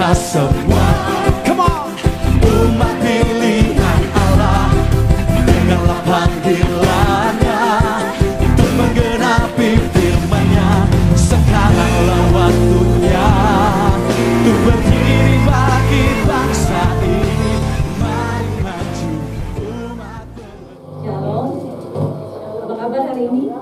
kita semua. Come on, umat pilihan Allah, dengarlah panggilannya untuk menggenapi firman-Nya. Sekaranglah waktunya untuk berdiri bagi bangsa ini. Mari maju umat. Shalom, apa kabar hari ini?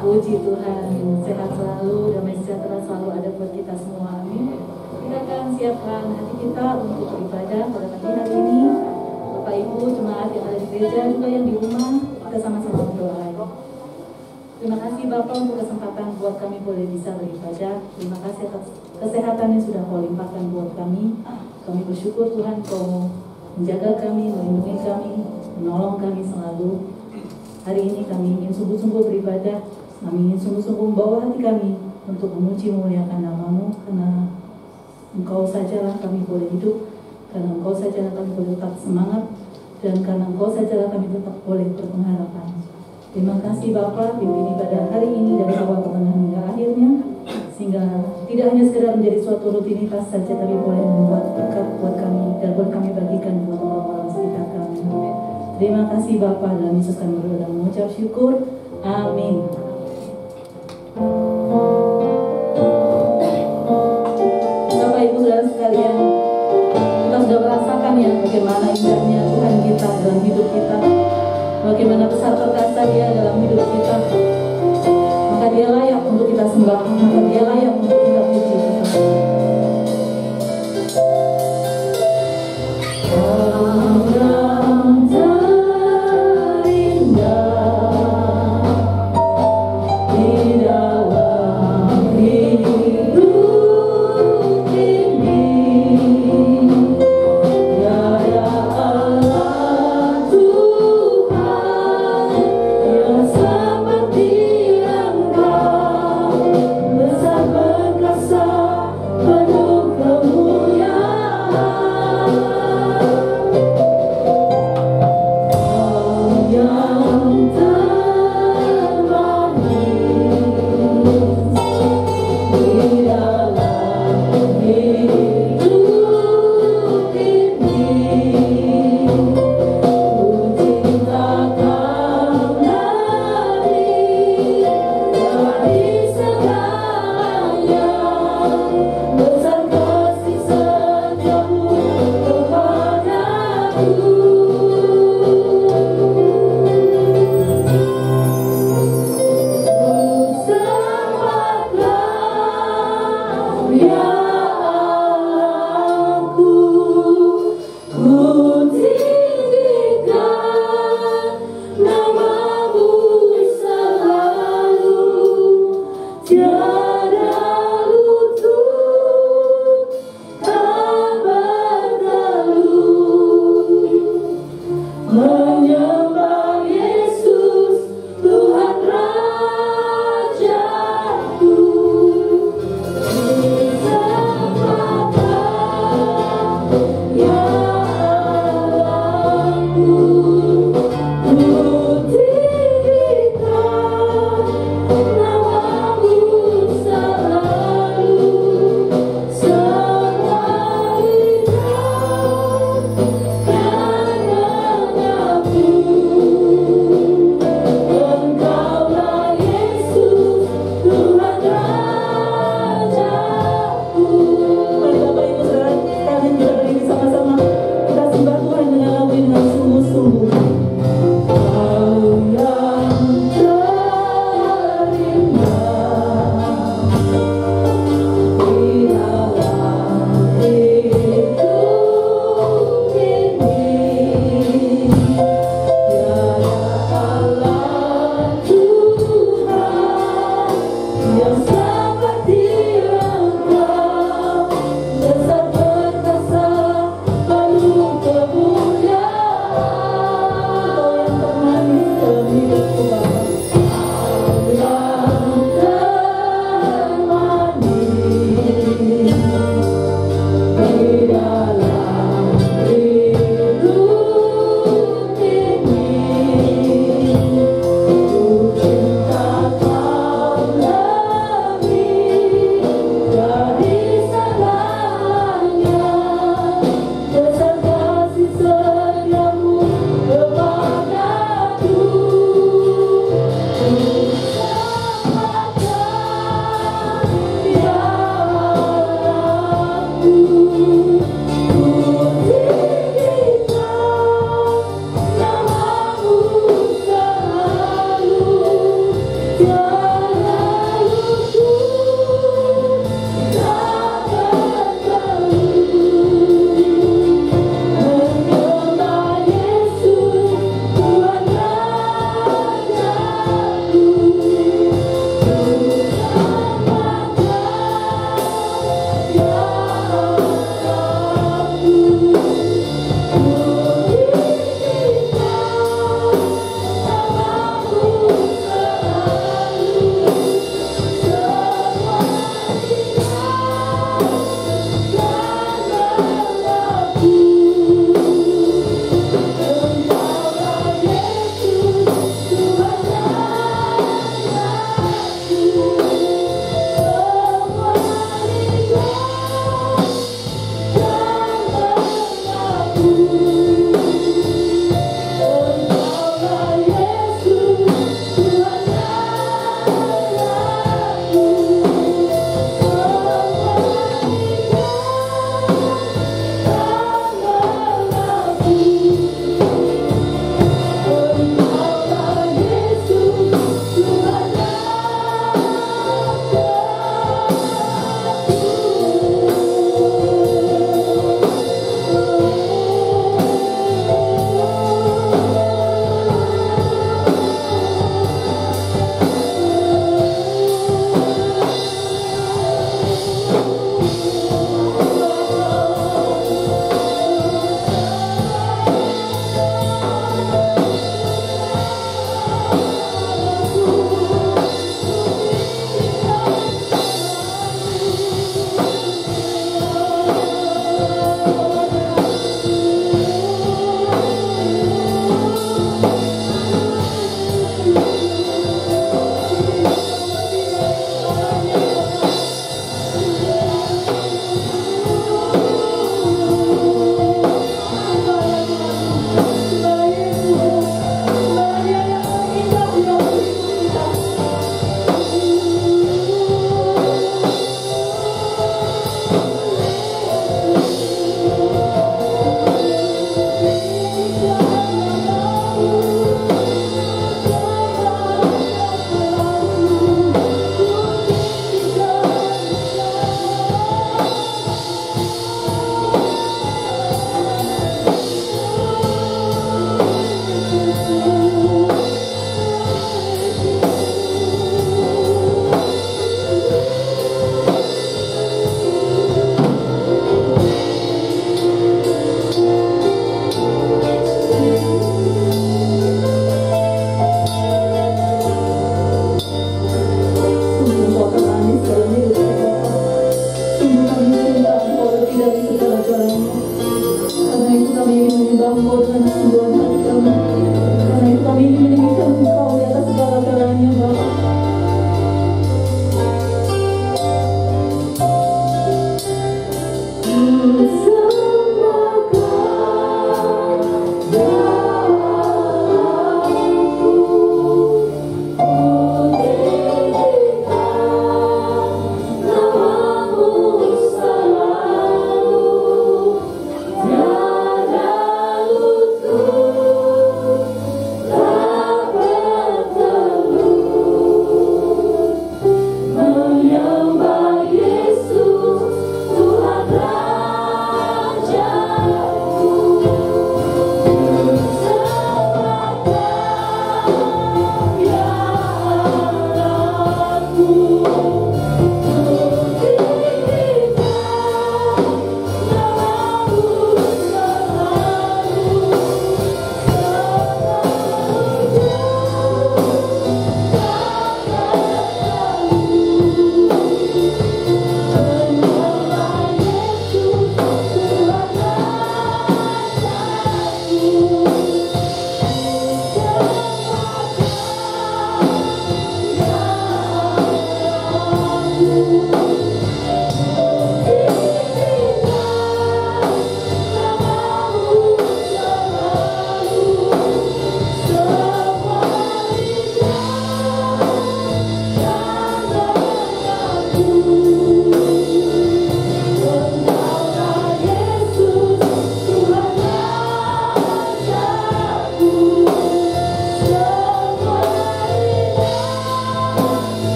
Puji Tuhan, sehat selalu, damai sejahtera selalu ada buat kita semua, amin. Kita akan siapkan hati kita untuk beribadah pada pagi hari ini. Bapak Ibu jemaat yang ada di gereja juga yang di rumah, kita sama-sama berdoa. Terima kasih Bapak untuk kesempatan buat kami boleh bisa beribadah. Terima kasih atas kesehatan yang sudah Kau limpahkan buat kami. Kami bersyukur Tuhan Kau menjaga kami, melindungi kami, menolong kami selalu. Hari ini kami ingin sungguh-sungguh beribadah. Kami ingin sungguh-sungguh membawa hati kami untuk memuji memuliakan nama-Mu, karena Engkau sajalah kami boleh hidup, karena Engkau sajalah kami boleh tetap semangat, dan karena Engkau sajalah kami tetap boleh berpengharapan. Terima kasih Bapa, pimpin ibadah hari ini dari awal pertengahan hingga akhirnya, sehingga tidak hanya sekedar menjadi suatu rutinitas saja, tapi boleh membuat berkat buat kami dan buat kami bagikan buat orang-orang sekitar kami. Terima kasih Bapa, dalam Yesus kami berdoa dan mengucap syukur. Amin. Bapak Ibu saudara sekalian, kita sudah merasakan ya bagaimana indahnya Tuhan kita dalam hidup kita, bagaimana besar perkasa Dia dalam hidup kita. Maka Dia layak untuk kita sembah, maka Dia layak untuk kita puji.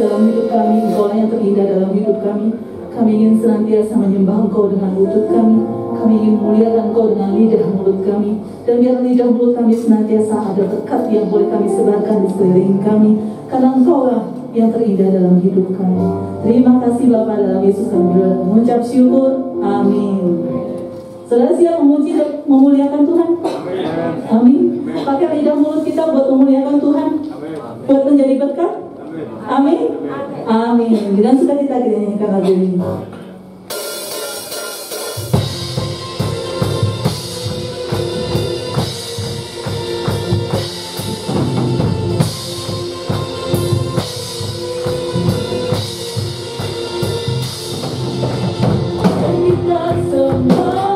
dalam hidup kami, Engkau yang terindah dalam hidup kami. Kami ingin senantiasa menyembah Engkau dengan lutut kami. Kami ingin memuliakan Engkau dengan lidah mulut kami. Dan biar lidah mulut kami senantiasa ada berkat yang boleh kami sebarkan di sekeliling kami. Karena Engkau lah yang terindah dalam hidup kami. Terima kasih Bapa, dalam Yesus kami mengucap syukur. Amin. Saudara siap memuji dan memuliakan Tuhan? Amin. Pakai lidah mulut kita buat memuliakan Tuhan, buat menjadi berkat. Amin. Amin. Dengan sukacita kita nyanyikan lagu ini. Kita semua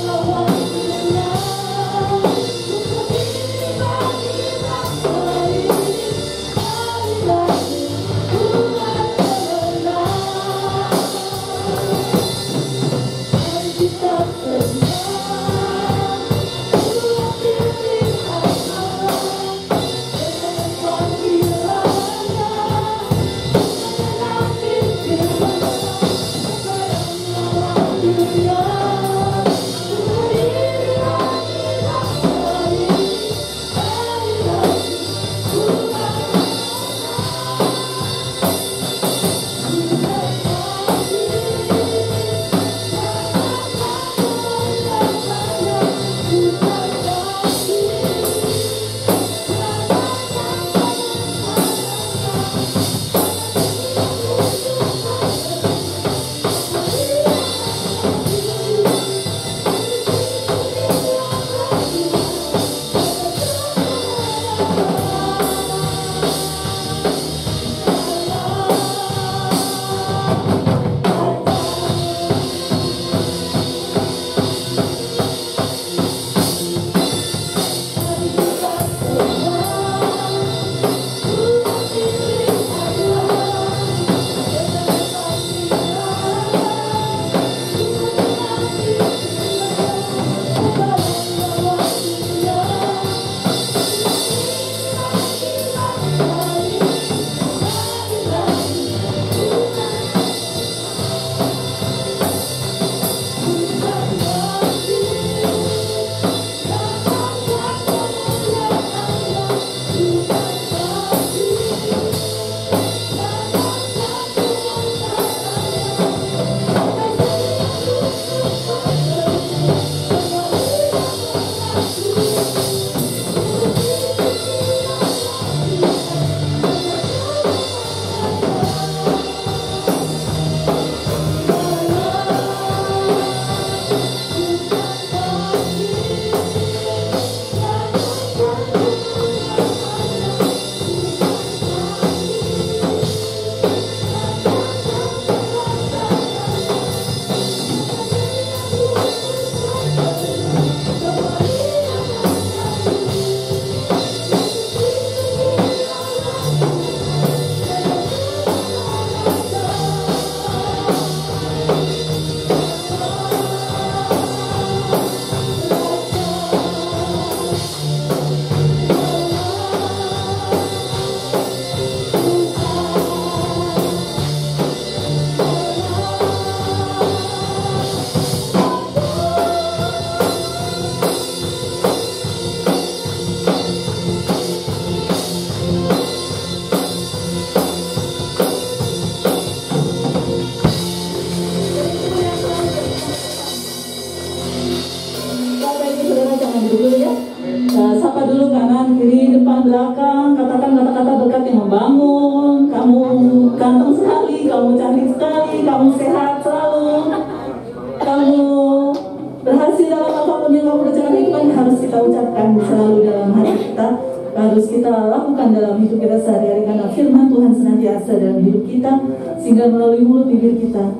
oh duduk dulu ya. Sapa dulu kanan, kiri, depan, belakang. Katakan kata-kata berkat yang membangun. Kamu ganteng sekali, kamu cantik sekali, kamu sehat selalu, kamu berhasil dalam apapun yang kamu kerjakan. Itu kan harus kita ucapkan selalu dalam hati kita, harus kita lakukan dalam hidup kita sehari-hari, karena firman Tuhan senantiasa dalam hidup kita, sehingga melalui mulut bibir kita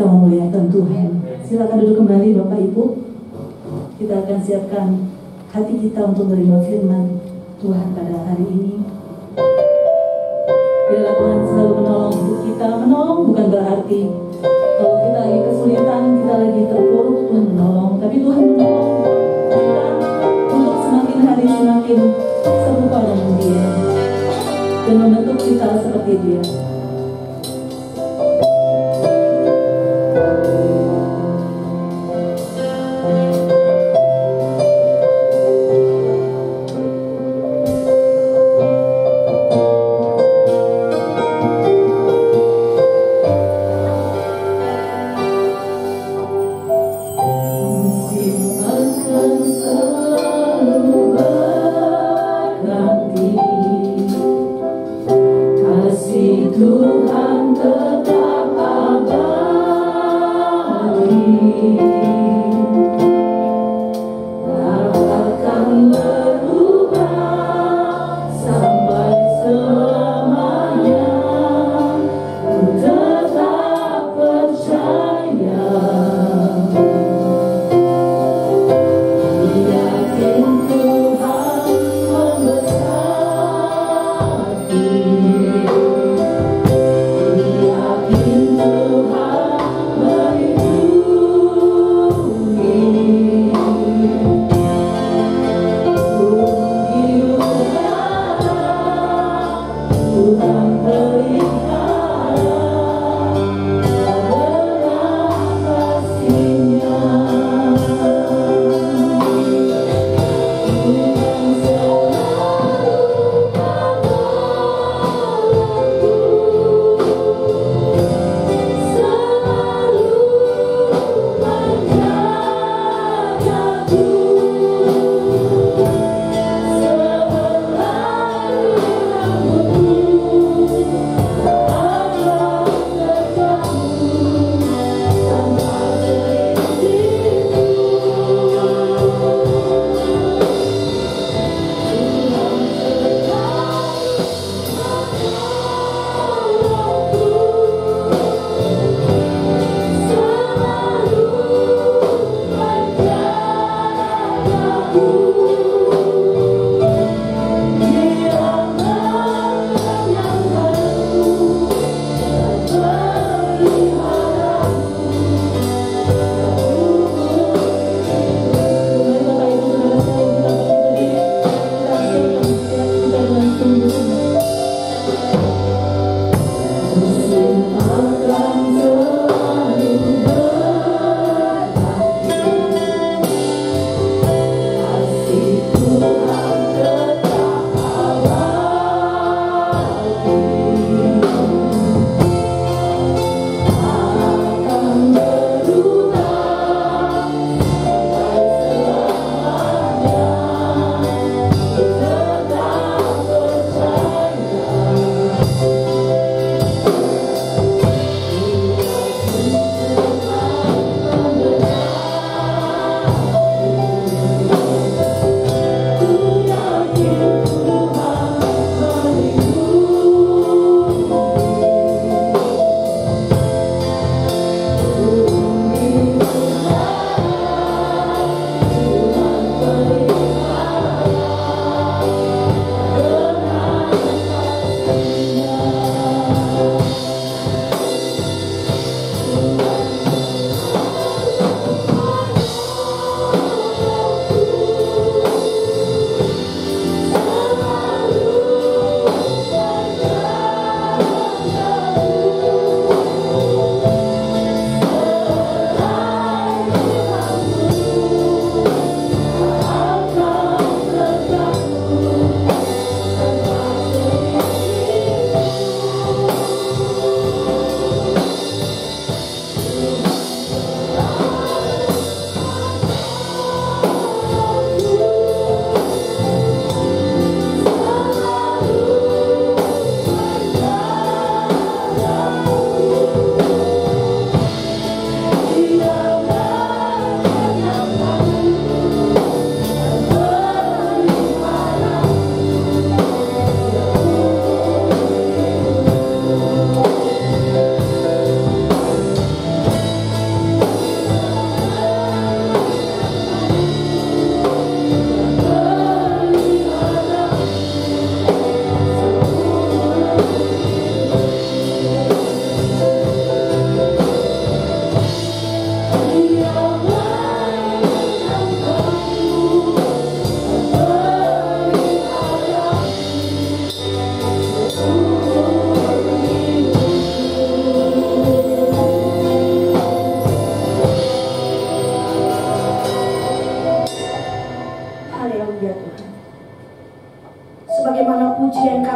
memuliakan Tuhan. Silakan duduk kembali Bapak Ibu. Kita akan siapkan hati kita untuk menerima firman Tuhan pada hari ini. Biarlah Tuhan selalu menolong hidup kita. Menolong bukan berarti kalau kita lagi kesulitan, kita lagi terpuruk, Tuhan menolong. Tapi Tuhan menolong kita untuk semakin hari semakin serupa dengan Dia dan membentuk kita seperti Dia. Kasih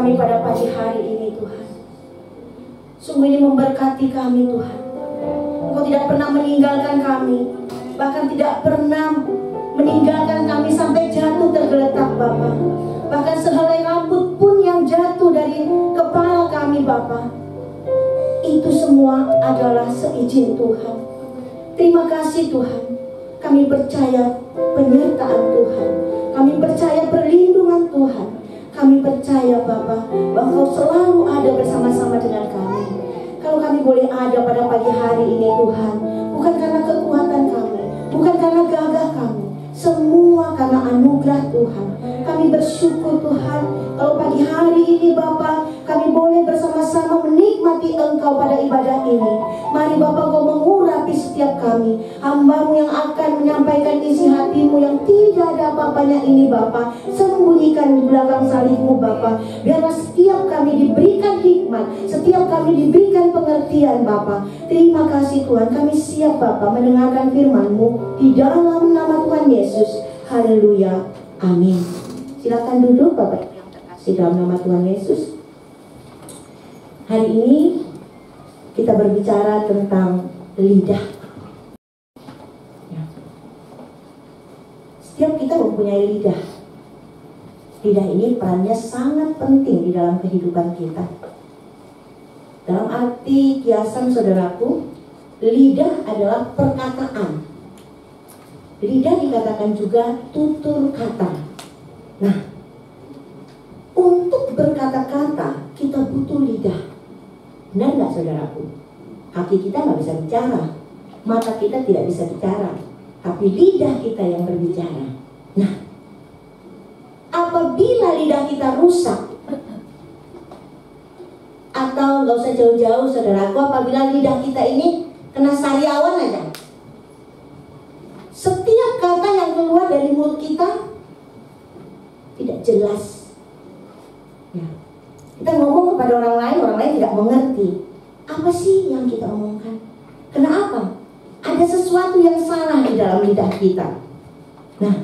kami pada pagi hari ini Tuhan. Sungguh ini memberkati kami Tuhan. Engkau tidak pernah meninggalkan kami, bahkan tidak pernah meninggalkan kami sampai jatuh tergeletak Bapa. Bahkan sehelai rambut pun yang jatuh dari kepala kami Bapa, itu semua adalah seizin Tuhan. Terima kasih Tuhan. Kami percaya penyertaan Tuhan, kami percaya perlindungan Tuhan, kami percaya Bapa bahwa Kau selalu ada bersama-sama dengan kami. Kalau kami boleh ada pada pagi hari ini Tuhan, bukan karena kekuatan kami, bukan karena gagah kami, semua karena anugerah Tuhan. Kami bersyukur Tuhan, kalau pagi hari ini Bapa, kami boleh bersama-sama menikmati Engkau pada ibadah ini. Mari Bapa, Kau mengurapi setiap kami, hamba-Mu yang akan menyampaikan isi hati-Mu yang tidak ada apa-apanya ini Bapa. Sembunyikan di belakang salib-Mu Bapa. Biarlah setiap kami diberikan hikmat, setiap kami diberikan pengertian Bapa. Terima kasih Tuhan, kami siap Bapa mendengarkan firman-Mu di dalam nama Tuhan Yesus. Haleluya, amin. Silakan duduk Bapak yang terkasih dalam nama Tuhan Yesus. Hari ini kita berbicara tentang lidah. Ya. Setiap kita mempunyai lidah. Lidah ini perannya sangat penting di dalam kehidupan kita. Dalam arti kiasan saudaraku, lidah adalah perkataan. Lidah dikatakan juga tutur kata. Nah, untuk berkata-kata kita butuh lidah. Benar nggak saudaraku? Kaki kita nggak bisa bicara, mata kita tidak bisa bicara, tapi lidah kita yang berbicara. Nah, apabila lidah kita rusak, atau nggak usah jauh-jauh saudaraku, apabila lidah kita ini kena sariawan aja, setiap kata yang keluar dari mulut kita tidak jelas. Ya. Kita ngomong kepada orang lain tidak mengerti apa sih yang kita omongkan. Kenapa? Ada sesuatu yang salah di dalam lidah kita. Nah,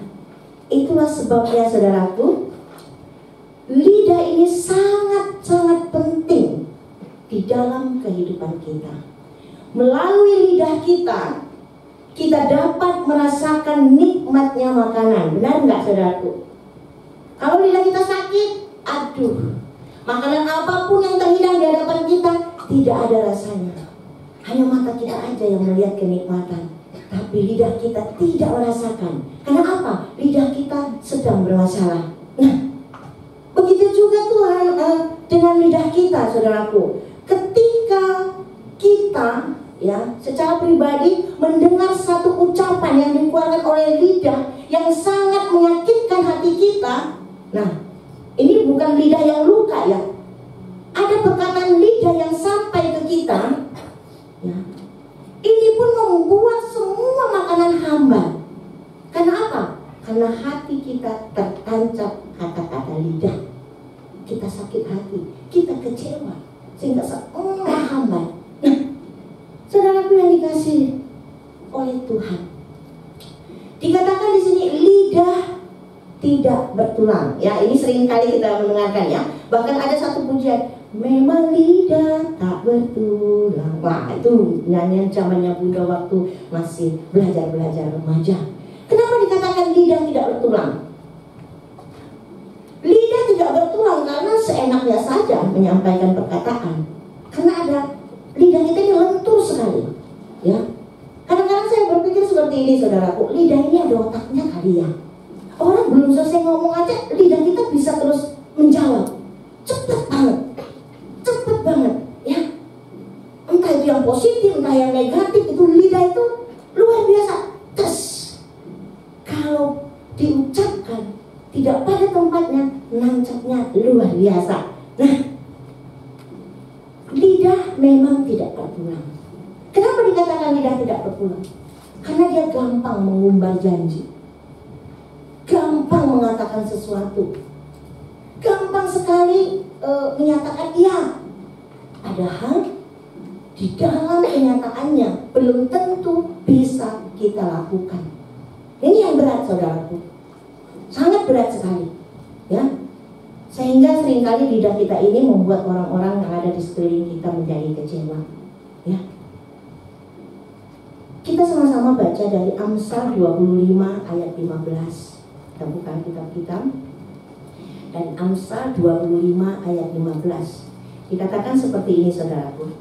itulah sebabnya saudaraku, lidah ini sangat-sangat penting di dalam kehidupan kita. Melalui lidah kita, kita dapat merasakan nikmatnya makanan. Benar nggak saudaraku? Kalau lidah kita sakit, aduh, makanan apapun yang terhidang di hadapan kita tidak ada rasanya. Hanya mata kita aja yang melihat kenikmatan, tapi lidah kita tidak merasakan. Karena apa? Lidah kita sedang bermasalah. Nah, begitu juga Tuhan dengan lidah kita, saudaraku. Ketika kita secara pribadi mendengar satu ucapan yang dikeluarkan oleh lidah yang sangat menyakitkan hati kita, nah, ini bukan lidah yang luka ya. Ada perkataan lidah yang sampai ke kita, ya. Ini pun membuat semua makanan hambar. Karena apa? Karena hati kita tertancap kata-kata lidah. Kita sakit hati, kita kecewa, sehingga semua hambar. Nah, saudaraku yang dikasihi oleh Tuhan, dikatakan di sini lidah tidak bertulang. Ya, ini sering kali kita mendengarkan ya. Bahkan ada satu pujian, memang lidah tak bertulang. Wah, itu nyanyian zamannya Bunda waktu masih belajar remaja. Kenapa dikatakan lidah tidak bertulang? Lidah tidak bertulang karena seenaknya saja menyampaikan perkataan. Karena ada lidah kita ini lentur sekali. Ya, kadang-kadang saya berpikir seperti ini, saudaraku. Lidah ini ada otaknya kali ya. Orang belum selesai ngomong aja, lidah kita bisa terus menjawab. Cepet banget, ya. Entah itu yang positif, entah yang negatif, itu lidah itu luar biasa. Tes. Kalau diucapkan tidak pada tempatnya, nancapnya luar biasa. Nah, lidah memang tidak berpulang. Kenapa dikatakan lidah tidak berpulang? Karena dia gampang mengumbar janji, gampang mengatakan sesuatu, gampang sekali menyatakan iya, padahal di dalam kenyataannya belum tentu bisa kita lakukan. Ini yang berat, saudaraku, sangat berat sekali, ya. Sehingga seringkali lidah kita ini membuat orang-orang yang ada di sekeliling kita menjadi kecewa. Ya. Kita sama-sama baca dari Amsal 25 ayat 15. Kita buka kitab kita. Dan Amsal 25 ayat 15. Dikatakan seperti ini, saudaraku.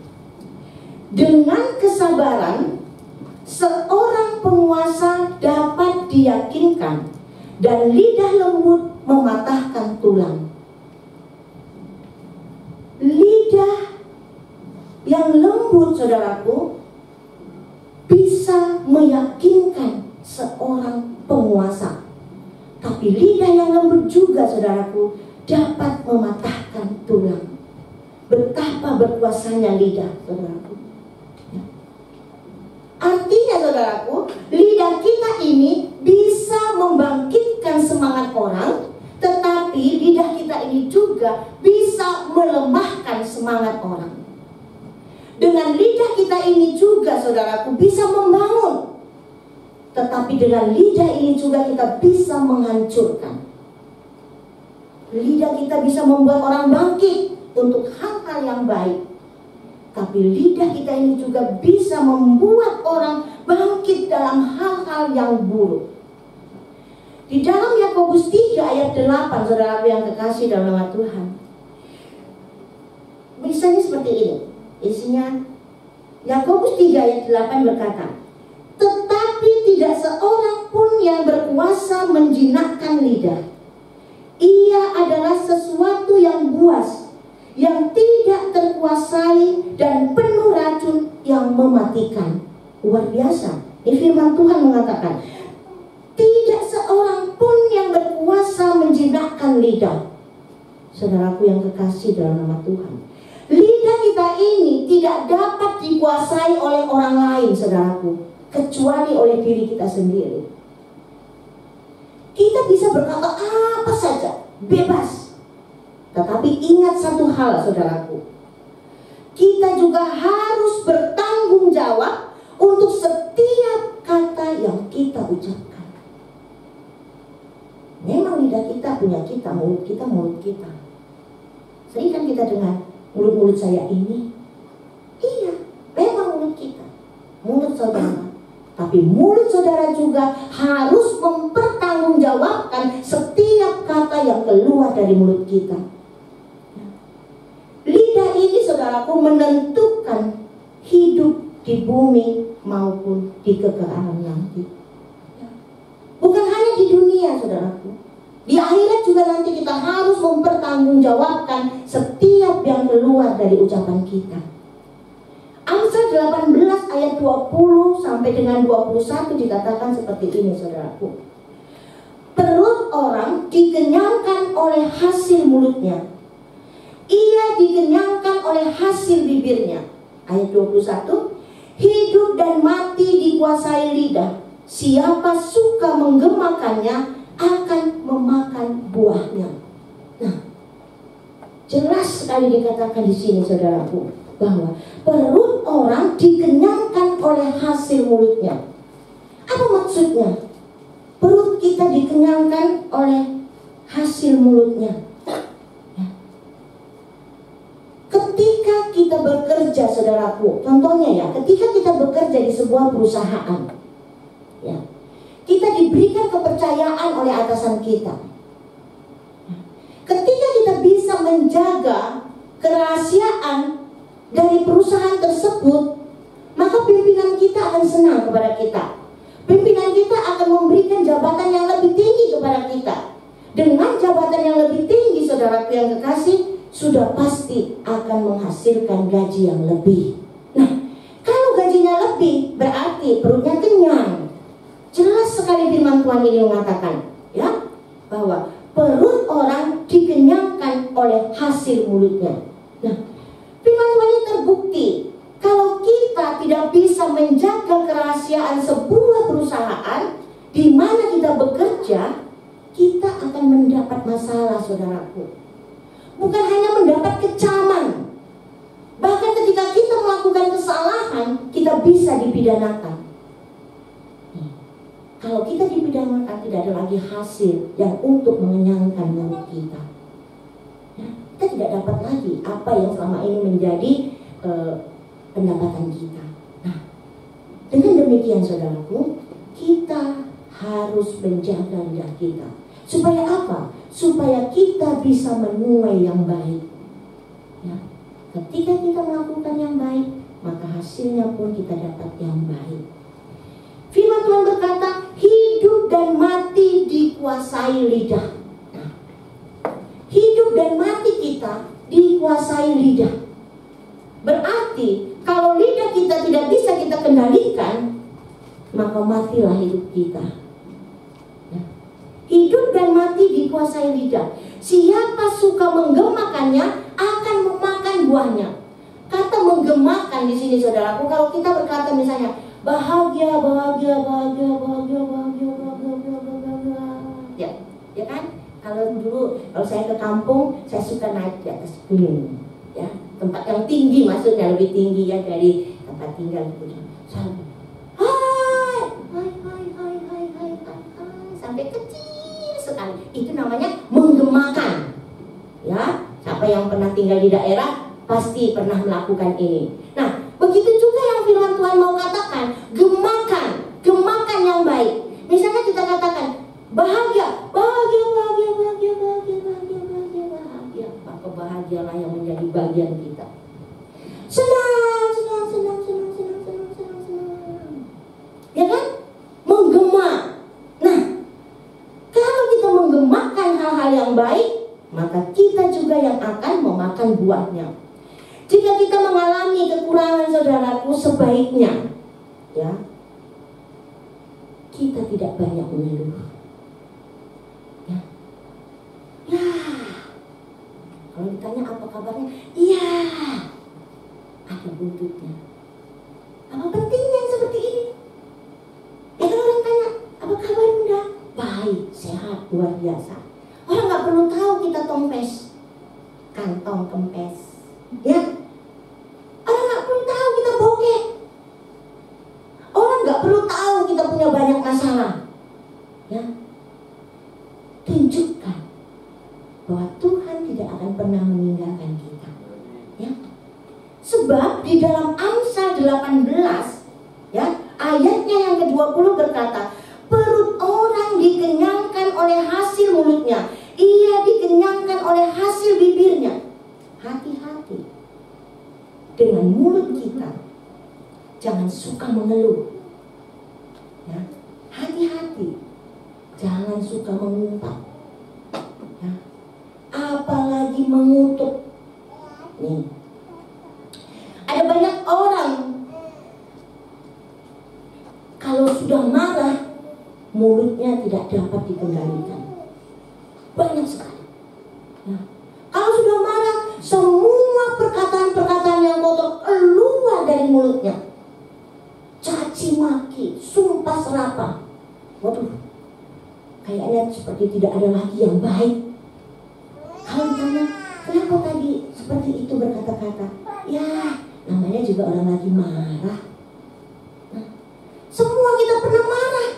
Dengan kesabaran seorang penguasa dapat diyakinkan, dan lidah lembut mematahkan tulang. Lidah yang lembut, saudaraku, bisa meyakinkan seorang penguasa. Tapi lidah yang lembut juga, saudaraku, dapat mematahkan tulang. Betapa berkuasanya lidah, saudaraku. Ya. Artinya, saudaraku, lidah kita ini bisa membangkitkan semangat orang, tetapi lidah kita ini juga bisa melemahkan semangat orang. Dengan lidah kita ini juga, saudaraku, bisa membangun, tetapi dengan lidah ini juga kita bisa menghancurkan. Lidah kita bisa membuat orang bangkit untuk hal-hal yang baik, tapi lidah kita ini juga bisa membuat orang bangkit dalam hal-hal yang buruk. Di dalam Yakobus 3 ayat 8, saudara yang kekasih dalam nama Tuhan, misalnya seperti ini, isinya Yakobus 3 ayat 8 berkata, tetapi tidak seorang pun yang berkuasa menjinakkan lidah. Ia adalah sesuatu yang buas, yang tidak terkuasai dan penuh racun yang mematikan. Luar biasa. Ini firman Tuhan mengatakan, tidak seorang pun yang berkuasa menjinakkan lidah. Saudaraku yang kekasih dalam nama Tuhan, lidah kita ini tidak dapat dikuasai oleh orang lain, saudaraku, kecuali oleh diri kita sendiri. Kita bisa berkata apa saja, bebas. Tetapi ingat satu hal, saudaraku, kita juga harus bertanggung jawab untuk setiap kata yang kita ucapkan. Memang lidah kita punya kita, mulut kita. Sering kan kita dengar, mulut saya ini. Iya, memang mulut kita, mulut saudara. Tapi mulut saudara juga harus mempertanggungjawabkan setiap kata yang keluar dari mulut kita. Lidah ini, saudaraku, menentukan hidup di bumi maupun di kekekalan nanti. Bukan hanya di dunia, saudaraku. Di akhirat juga nanti kita harus mempertanggungjawabkan setiap yang keluar dari ucapan kita. Amsal 18 ayat 20 sampai dengan 21 dikatakan seperti ini, saudaraku. Perut orang dikenyangkan oleh hasil mulutnya. Ia dikenyangkan oleh hasil bibirnya. Ayat 21. Hidup dan mati dikuasai lidah. Siapa suka menggemakannya akan memakan buahnya. Nah, jelas sekali dikatakan di sini, saudaraku, bahwa perut orang dikenyangkan oleh hasil mulutnya. Apa maksudnya? Perut kita dikenyangkan oleh hasil mulutnya. Ya. Ketika kita bekerja, saudaraku, contohnya ya, ketika kita bekerja di sebuah perusahaan, ya, kita diberikan kepercayaan oleh atasan kita. Ketika kita bisa menjaga kerahasiaan dari perusahaan tersebut, maka pimpinan kita akan senang kepada kita. Pimpinan kita akan memberikan jabatan yang lebih tinggi kepada kita. Dengan jabatan yang lebih tinggi, saudaraku yang kekasih, sudah pasti akan menghasilkan gaji yang lebih. Nah, kalau gajinya lebih, berarti perutnya kenyang. Jelas sekali firman Tuhan ini mengatakan, ya, bahwa perut orang dikenyangkan oleh hasil mulutnya. Nah, firman Tuhan ini terbukti kalau kita tidak bisa menjaga kerahasiaan sebuah perusahaan di mana kita bekerja, kita akan mendapat masalah, saudaraku. Bukan hanya mendapat kecaman, bahkan ketika kita melakukan kesalahan, kita bisa dipidanakan. Kalau kita dipidanakan, tidak ada lagi hasil yang untuk mengenyangkan mulut kita. kita tidak dapat lagi apa yang selama ini menjadi pendapatan kita. Nah, dengan demikian saudaraku, kita harus menjaga lidah kita. Supaya apa? Supaya kita bisa menuai yang baik. Ya. Ketika kita melakukan yang baik, maka hasilnya pun kita dapat yang baik. Firman Tuhan berkata, hidup dan mati dikuasai lidah. Nah, hidup dan mati kita dikuasai lidah. Berarti kalau lidah kita tidak bisa kita kendalikan, maka matilah hidup kita. Ya. Hidup dan mati dikuasai lidah. Siapa suka menggemakannya akan memakan buahnya. Kata menggemakan di sini saudaraku, kalau kita berkata misalnya bahagia, bahagia, bahagia, bahagia, bahagia, bahagia, bahagia, ya kan? Kalau saya ke kampung, saya suka naik di atas gunung, ya, tempat yang tinggi, maksudnya lebih tinggi ya dari tempat tinggal gitu. Hai, sampai kecil sekali. Itu namanya menggemakan, ya. Siapa yang pernah tinggal di daerah pasti pernah melakukan ini. Nah, begitu juga yang firman Tuhan mau katakan, gemakan yang baik. Misalnya kita katakan bahagia, bahagia, bahagia, bahagia, bahagia, bahagia, bahagia, bahagia. Maka bahagialah yang menjadi bagian kita. Senang, senang, senang, senang, senang, senang, senang, senang. Ya kan? Menggema. Nah, kalau kita menggemakan hal-hal yang baik, maka kita juga yang akan memakan buahnya. Jika kita mengalami kekurangan saudaraku, sebaiknya ya kita tidak banyak mengeluh. Ya. Kalau ditanya apa kabarnya, iya, ada buntutnya. Apa pentingnya yang seperti ini? Ya kalau orang tanya, apa kabar Bunda? Baik, sehat, luar biasa. Orang nggak perlu tahu kita tompes, kantong kempes, ya. Orang nggak perlu tahu kita bokeh. Orang nggak perlu tahu kita punya banyak masalah, ya. Tunjukkan bahwa Tuhan tidak akan pernah meninggalkan kita, ya. Sebab di dalam Amsal 18, ya, ayatnya yang ke-20 berkata, perut orang dikenyangkan oleh hasil mulutnya, ia dikenyangkan oleh hasil bibirnya. Hati-hati dengan mulut kita, jangan suka mengeluh, ya. Hati-hati, jangan suka mengumpat, ya. Apalagi mengutuk. Nih, ada banyak orang kalau sudah marah, mulutnya tidak dapat dikendalikan. Banyak sekali, ya. Kalau sudah marah, semua perkataan-perkataan yang kotor keluar dari mulutnya. Caci maki, sumpah serapah. Waduh, kayaknya seperti tidak ada lagi yang baik. Kalau ditanya, kenapa tadi seperti itu berkata-kata? Ya, namanya juga orang lagi marah. Nah, semua kita pernah marah.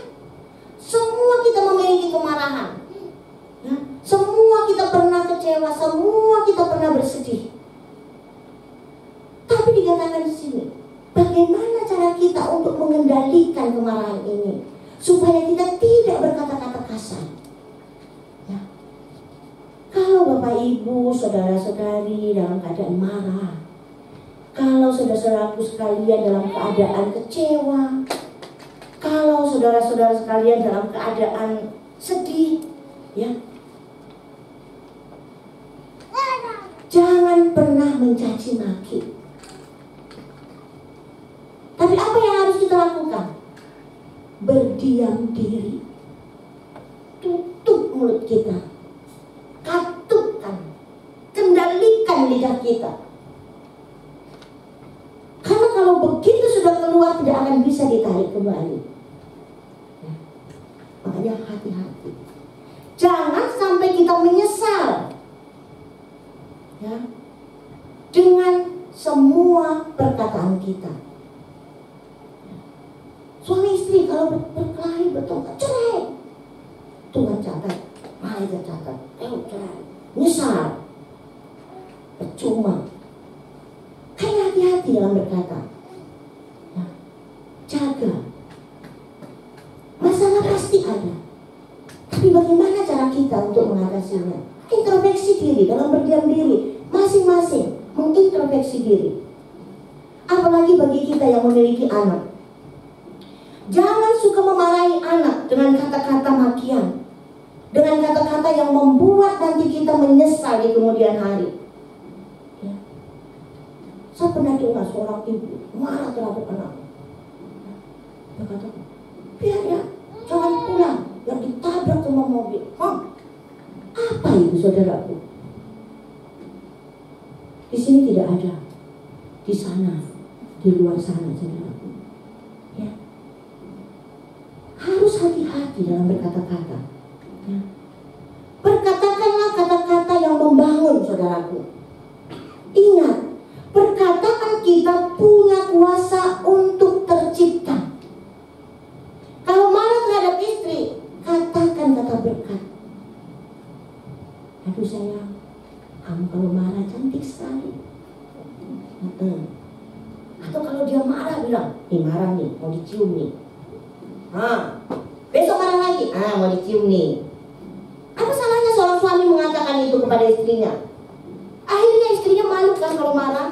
Semua kita memiliki kemarahan, ya. Semua kita pernah kecewa, semua kita pernah bersedih. Tapi dikatakan di sini, bagaimana cara kita untuk mengendalikan kemarahan ini supaya kita tidak berkata-kata kasar, ya. Kalau Bapak Ibu, saudara-saudari dalam keadaan marah, kalau saudara-saudaraku sekalian dalam keadaan kecewa, kalau saudara-saudara sekalian dalam keadaan sedih, ya, jangan pernah mencaci maki. Tapi apa yang harus kita lakukan? Berdiam diri. Tutup mulut kita. Katupkan. Kendalikan lidah kita. Karena kalau begitu sudah keluar, tidak akan bisa ditarik kembali, ya. Makanya hati-hati. Jangan sampai kita menyesal, ya, dengan semua perkataan kita. Suami istri kalau berkelahi bertengkar, cerai. Tuhan catat, malaikat catat, cerai, nyesal. cuma. Kayak hati-hati dalam berkata. Ya, jaga. Masalah pasti ada. Tapi bagaimana cara kita untuk mengatasinya? Introspeksi diri, dalam berdiam diri. Masing-masing mengintrospeksi diri. Apalagi bagi kita yang memiliki anak. Jangan suka memarahi anak dengan kata-kata makian. Dengan kata-kata yang membuat nanti kita menyesal di kemudian hari. Ya. Saya pernah dengar seorang ibu marah terhadap anak. Dia kata, biar ya, jangan pulang, yang ditabrak sama mobil. Apa itu saudaraku? Di sini tidak ada, di sana, di luar sana saudaraku. Ya. Harus hati-hati dalam berkata-kata. Ya. Berkatakanlah kata-kata yang membangun saudaraku. Ingat, perkataan kita punya kuasa untuk tercipta. Kalau marah terhadap istri, katakan kata berkat. Aduh sayang, kamu kalau marah cantik sekali. Atau kalau dia marah bilang, nih marah nih, mau dicium nih. Besok marah lagi, mau dicium nih. Apa salahnya seorang suami mengatakan itu kepada istrinya? Akhirnya istrinya malu kan kalau marah.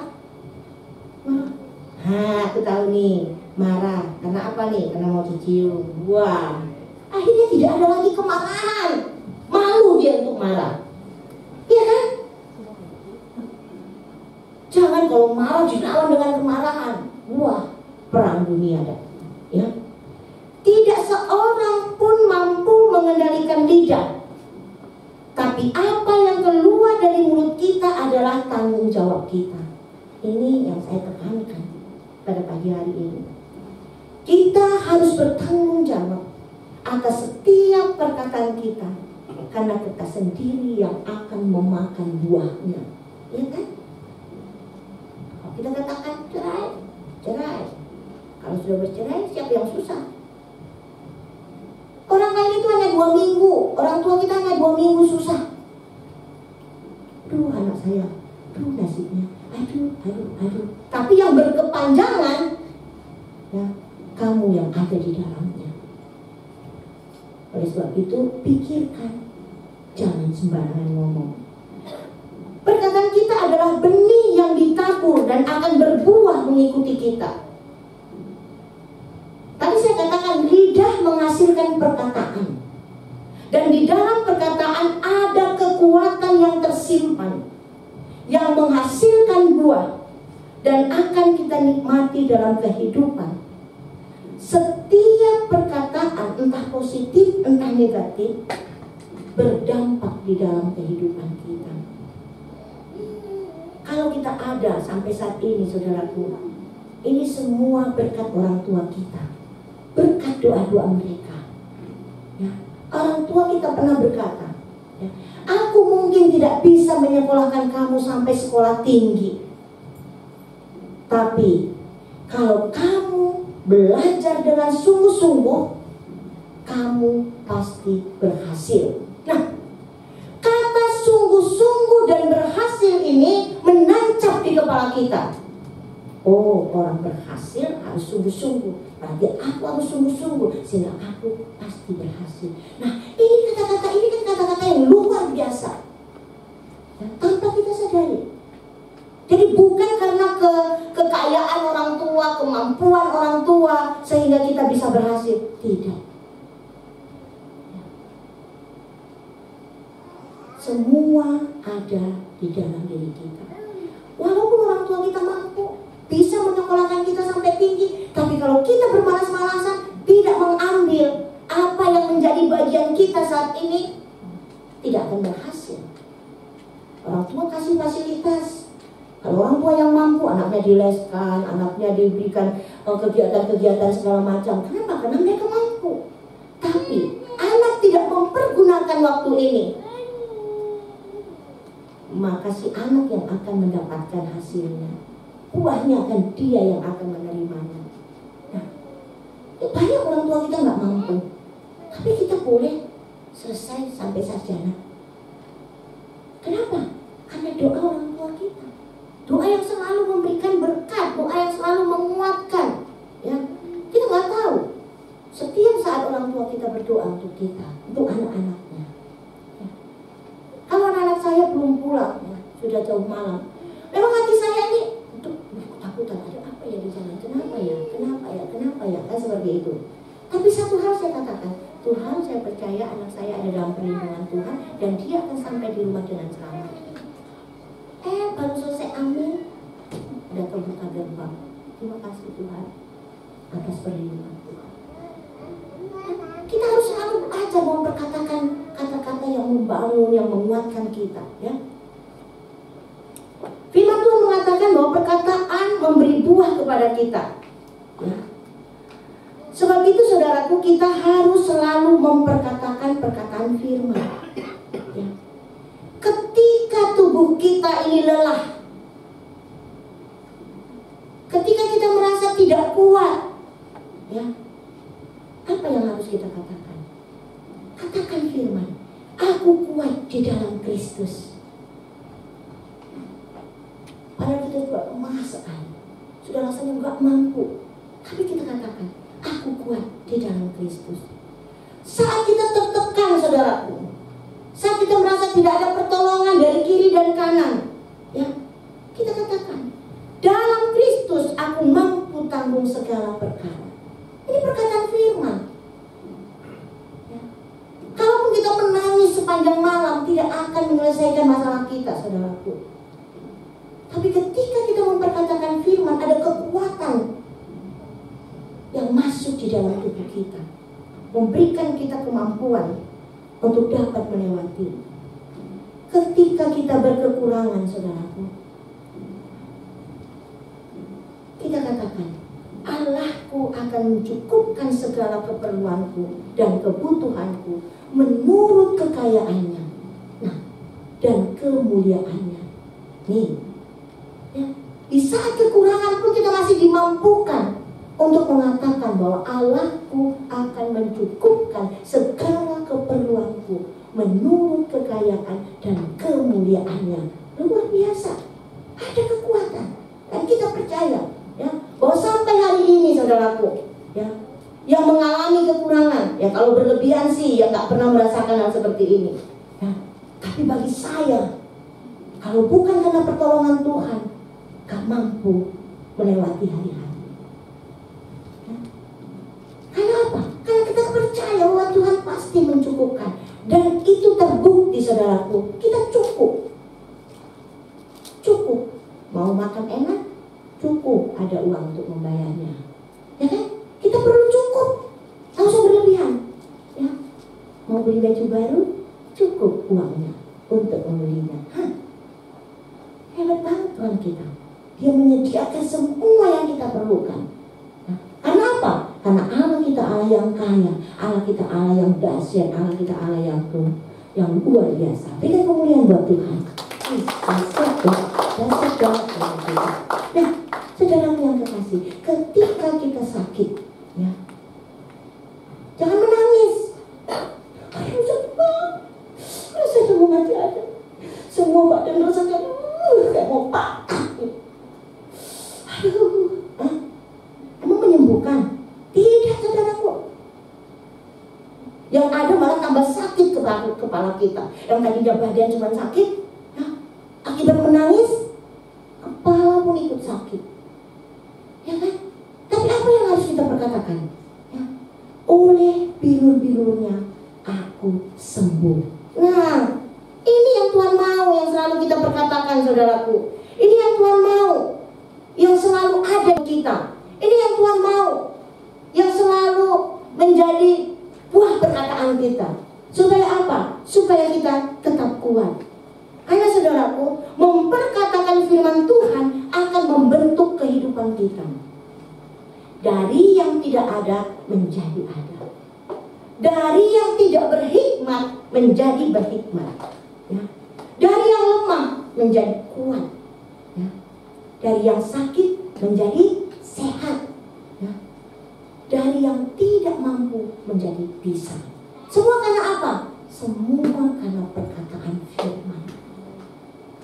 Aku tahu nih, marah karena apa nih? Karena mau dicium. Wah, akhirnya tidak ada lagi kemarahan. Malu dia untuk marah. Iya kan? Jangan kalau marah dilawan dengan kemarahan. Wah, perang dunia ada. Ya. Tidak seorang pun mampu mengendalikan lidah. Tapi apa yang keluar dari mulut kita adalah tanggung jawab kita. Ini yang saya tekankan pada pagi hari ini. Kita harus bertanggung jawab atas setiap perkataan kita. Karena kita sendiri yang akan memakan buahnya. Ya kan? Kalau kita katakan cerai, cerai. Kalau sudah bercerai, siapa yang susah? Orang lain itu hanya 2 minggu. Orang tua kita hanya 2 minggu susah. Aduh anak saya, aduh nasibnya, aduh. Tapi yang berkepanjangan, ya kamu yang ada di dalamnya. Oleh sebab itu, pikirkan. Jangan sembarangan ngomong. Perkataan kita adalah benih yang ditabur dan akan berbuah mengikuti kita. Tadi saya katakan lidah menghasilkan perkataan. Dan di dalam perkataan ada kekuatan yang tersimpan, yang menghasilkan buah dan akan kita nikmati dalam kehidupan. Setiap perkataan, entah positif entah negatif, berdampak di dalam kehidupan kita. Kalau kita ada sampai saat ini saudaraku, ini semua berkat orang tua kita, berkat doa-doa mereka. Ya, orang tua kita pernah berkata, ya, aku mungkin tidak bisa menyekolahkan kamu sampai sekolah tinggi, tapi kalau kamu belajar dengan sungguh-sungguh, kamu pasti berhasil. Nah, kata sungguh-sungguh dan berhasil ini menancap di kepala kita. Oh, orang berhasil harus sungguh-sungguh. Berarti aku harus sungguh-sungguh sehingga aku pasti berhasil. Nah, ini kan kata-kata yang luar biasa. Dan tanpa kita sadari. Jadi bukan karena kekayaan orang tua, kemampuan orang tua sehingga kita bisa berhasil. Tidak. Semua ada di dalam diri kita. Walaupun orang tua kita mampu, bisa menyekolahkan kita sampai tinggi, tapi kalau kita bermalas-malasan, tidak mengambil apa yang menjadi bagian kita saat ini, tidak akan berhasil. Orang tua kasih fasilitas. Kalau orang tua yang mampu, anaknya dileskan, anaknya diberikan kegiatan-kegiatan segala macam. Kenapa? Karena mereka mampu. Tapi anak tidak mempergunakan waktu ini, maka si anak yang akan mendapatkan hasilnya. Buahnya akan dia yang akan menerimanya. Nah, banyak orang tua kita nggak mampu, tapi kita boleh selesai sampai sarjana. Kenapa? Karena doa orang tua kita. doa yang selalu memberikan berkat, doa yang selalu menguatkan. Ya, kita nggak tahu. Setiap saat orang tua kita berdoa untuk kita, untuk anak-anaknya. Ya. Kalau anak-anak saya belum pulang, ya, sudah jauh malam, memang hati saya ini untuk ketakutan, ada apa ya di jalan? Kenapa ya? Kan seperti itu. Tapi satu hal saya katakan, Tuhan, saya percaya anak saya ada dalam perlindungan Tuhan dan dia akan sampai di rumah dengan selamat. Baru selesai amin, udah terbuka gerbang. Terima kasih Tuhan atas perlindungan Tuhan. Kita harus selalu belajar memperkatakan kata-kata yang membangun, yang menguatkan kita. Ya. Firman Tuhan mengatakan bahwa perkataan memberi buah kepada kita. Ya. Sebab itu saudaraku, kita harus selalu memperkatakan perkataan firman. Ya. Ketika tubuh kita ini lelah, ketika kita merasa tidak kuat, ya, apa yang harus kita katakan? Katakan firman, aku kuat di dalam Kristus. Padahal kita juga lemah sekali, sudah rasanya gak mampu, tapi kita katakan, aku kuat di dalam Kristus. Saat kita tertekan, saudaraku, saat kita merasa tidak ada pertolongan dari kiri dan kanan, ya, kita katakan, dalam Kristus aku mampu tanggung segala perkara. Ini perkataan firman. Ya. Kalaupun kita menangis sepanjang malam, tidak akan menyelesaikan masalah kita, saudaraku. Tapi ketika kita memperkatakan firman, ada kekuatan yang masuk di dalam tubuh kita, memberikan kita kemampuan untuk dapat melewati. Ketika kita berkekurangan, saudaraku, kita katakan, Allahku akan mencukupkan segala keperluanku dan kebutuhanku menurut kekayaannya, nah, dan kemuliaannya. Nih, ya, di saat kekurangan pun kita masih dimampukan untuk mengatakan bahwa Allahku akan mencukupkan segala keperluanku menurut kekayaan dan kemuliaannya. Luar biasa, ada kekuatan, dan kita percaya, ya, bahwa sampai hari ini, saudaraku, ya, yang mengalami kekurangan, ya, kalau berlebihan sih, ya, nggak pernah merasakan hal seperti ini. Ya, tapi bagi saya, kalau bukan karena pertolongan Tuhan, gak mampu melewati hari-hari. Ya. Karena apa? Karena kita percaya bahwa Tuhan pasti mencukupkan, dan itu terbukti, saudaraku, kita cukup. Cukup. Mau makan enak? Cukup, ada uang untuk membayarnya. Ya kan? Kita perlu cukup, tak usah berlebihan. Ya. Mau beli baju baru? Cukup uangnya untuk membelinya. Hebat banget Tuhan kita. Dia menyediakan semua yang kita perlukan. Nah, karena apa? Karena Allah kita Allah yang kaya, Allah kita Allah yang dahsyat, Allah kita Allah yang luar biasa. Berikan kemuliaan buat Tuhan. Dahsyat banget. Nah, saudara yang kekasih, ketika kita sakit, ya, jangan menangis. Aduh, sakit banget. Rasanya mau mati aja. Semua badan rasanya kayak mau patah. Aduh, emang menyembuhkan? Tidak, saudaraku. Yang ada malah tambah sakit kepala kita. Yang tadinya badan cuma sakit, ya, akibat menangis, kepala pun ikut sakit. Ya kan? Tapi apa yang harus kita perkatakan? Ya, oleh bilur-bilurnya aku sembuh. Nah, ini yang Tuhan mau, yang selalu kita perkatakan, saudaraku. Ini yang Tuhan mau, yang selalu ada di kita. Ini yang Tuhan mau, yang selalu menjadi buah perkataan kita. Supaya apa? Supaya kita tetap kuat. Karena saudaraku, memperkatakan firman Tuhan akan membentuk kehidupan kita. Dari yang tidak ada menjadi ada. Dari yang tidak berhikmat menjadi berhikmat. Ya. Dari yang lemah menjadi kuat. Ya. Dari yang sakit menjadi sehat. Ya. Dari yang tidak mampu menjadi bisa. Semua karena apa? Semua karena perkataan firman.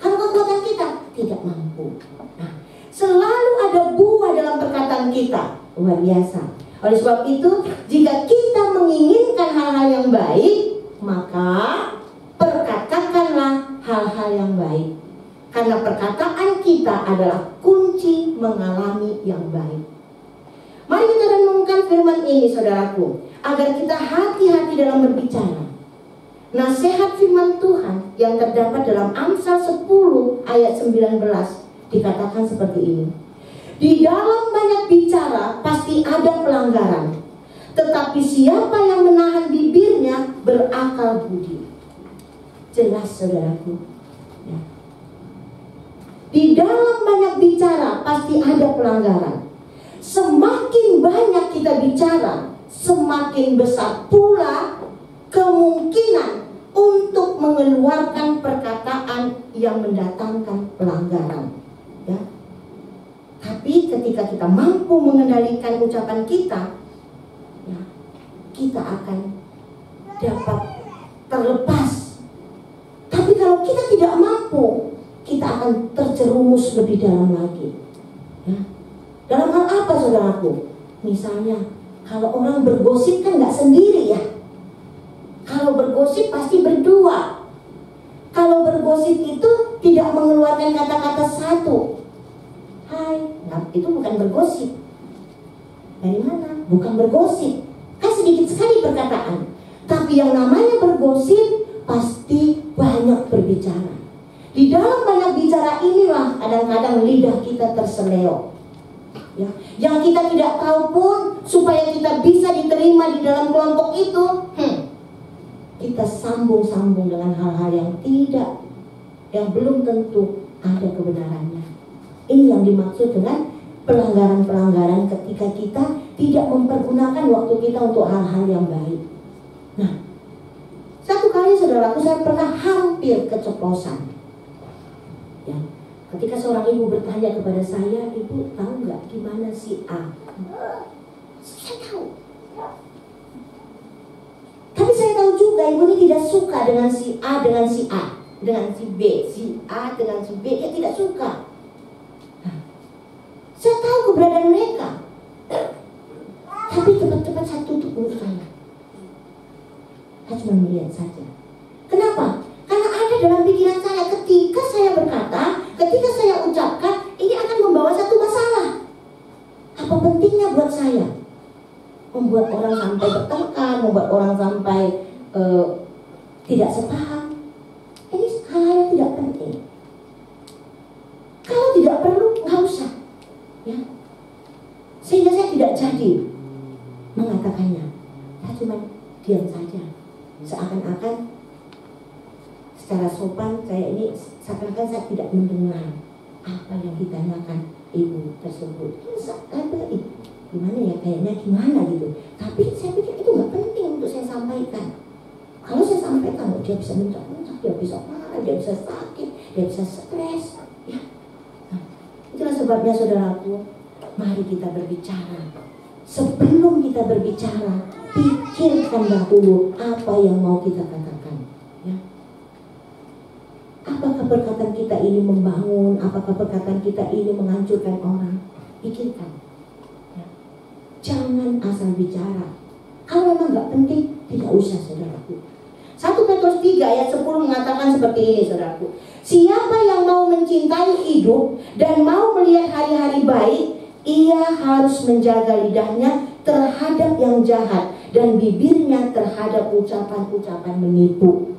Karena kekuatan kita tidak mampu. Nah, selalu ada buah dalam perkataan kita. Luar biasa. Oleh sebab itu, jika kita menginginkan hal-hal yang baik, maka perkatakanlah hal-hal yang baik. Karena perkataan kita adalah kunci mengalami yang baik. Mari kita renungkan firman ini, saudaraku, agar kita hati-hati dalam berbicara. Nasihat firman Tuhan yang terdapat dalam Amsal 10 ayat 19 dikatakan seperti ini. Di dalam banyak bicara pasti ada pelanggaran, tetapi siapa yang menahan bibirnya berakal budi. Jelas, saudaraku. Ya. Di dalam banyak bicara pasti ada pelanggaran. Semakin banyak kita bicara, semakin besar pula kemungkinan untuk mengeluarkan perkataan yang mendatangkan pelanggaran. Ya. Tapi ketika kita mampu mengendalikan ucapan kita, ya, kita akan dapat terlepas. Tapi kalau kita tidak mampu, kita akan terjerumus lebih dalam lagi. Ya. Dalam hal apa, saudaraku? Misalnya, kalau orang bergosip kan nggak sendiri ya. Kalau bergosip pasti berdua. Kalau bergosip itu tidak mengeluarkan kata-kata satu. Hai, nah, itu bukan bergosip. Dari mana? Bukan bergosip. Kan sedikit sekali perkataan. Tapi yang namanya bergosip pasti banyak berbicara. Di dalam banyak bicara inilah kadang-kadang lidah kita terseleo. Ya, yang kita tidak tahu pun supaya kita bisa diterima di dalam kelompok itu, kita sambung-sambung dengan hal-hal yang belum tentu ada kebenarannya. Ini yang dimaksud dengan pelanggaran-pelanggaran ketika kita tidak mempergunakan waktu kita untuk hal-hal yang baik. Nah, satu kali, saudaraku, saya pernah hampir keceplosan. Ya, ketika seorang ibu bertanya kepada saya, "Ibu tahu nggak gimana si A?" Saya tahu. Tapi saya tahu juga ibu ini tidak suka dengan si A, dengan si A, dengan si B, si A dengan si B, dia tidak suka. Saya tahu keberadaan mereka, tapi cepat-cepat saya tutup mulut saya. Saya cuma melihat saja. Kenapa? Karena ada dalam pikiran saya ketika saya berkata, ketika saya ucapkan, ini akan membawa satu masalah. Apa pentingnya buat saya? Membuat orang sampai bertengkar, membuat orang sampai tidak sepaham. Ini hal yang tidak penting. Kalau tidak perlu, nggak usah. Ya. Sehingga saya tidak jadi mengatakannya. Saya cuma diam saja. Seakan-akan secara sopan saya ini seakan-akan saya tidak mendengar apa yang ditanyakan ibu tersebut. Gimana ya, kayaknya gimana gitu. Tapi saya pikir itu nggak penting untuk saya sampaikan. Kalau saya sampaikan, dia bisa muncak-muncak, dia bisa marah, dia bisa sakit, dia bisa stres. Ya. Itulah sebabnya, saudaraku, mari kita berbicara. Sebelum kita berbicara, pikirkan dahulu apa yang mau kita katakan. Ya. Apakah perkataan kita ini membangun? Apakah perkataan kita ini menghancurkan orang? Pikirkan. Ya. Jangan asal bicara. Kalau memang nggak penting, tidak usah, saudaraku. 1 Petrus 3 ayat 10 mengatakan seperti ini, saudaraku. Siapa yang mau mencintai hidup dan mau melihat hari-hari baik, ia harus menjaga lidahnya terhadap yang jahat dan bibirnya terhadap ucapan-ucapan menipu.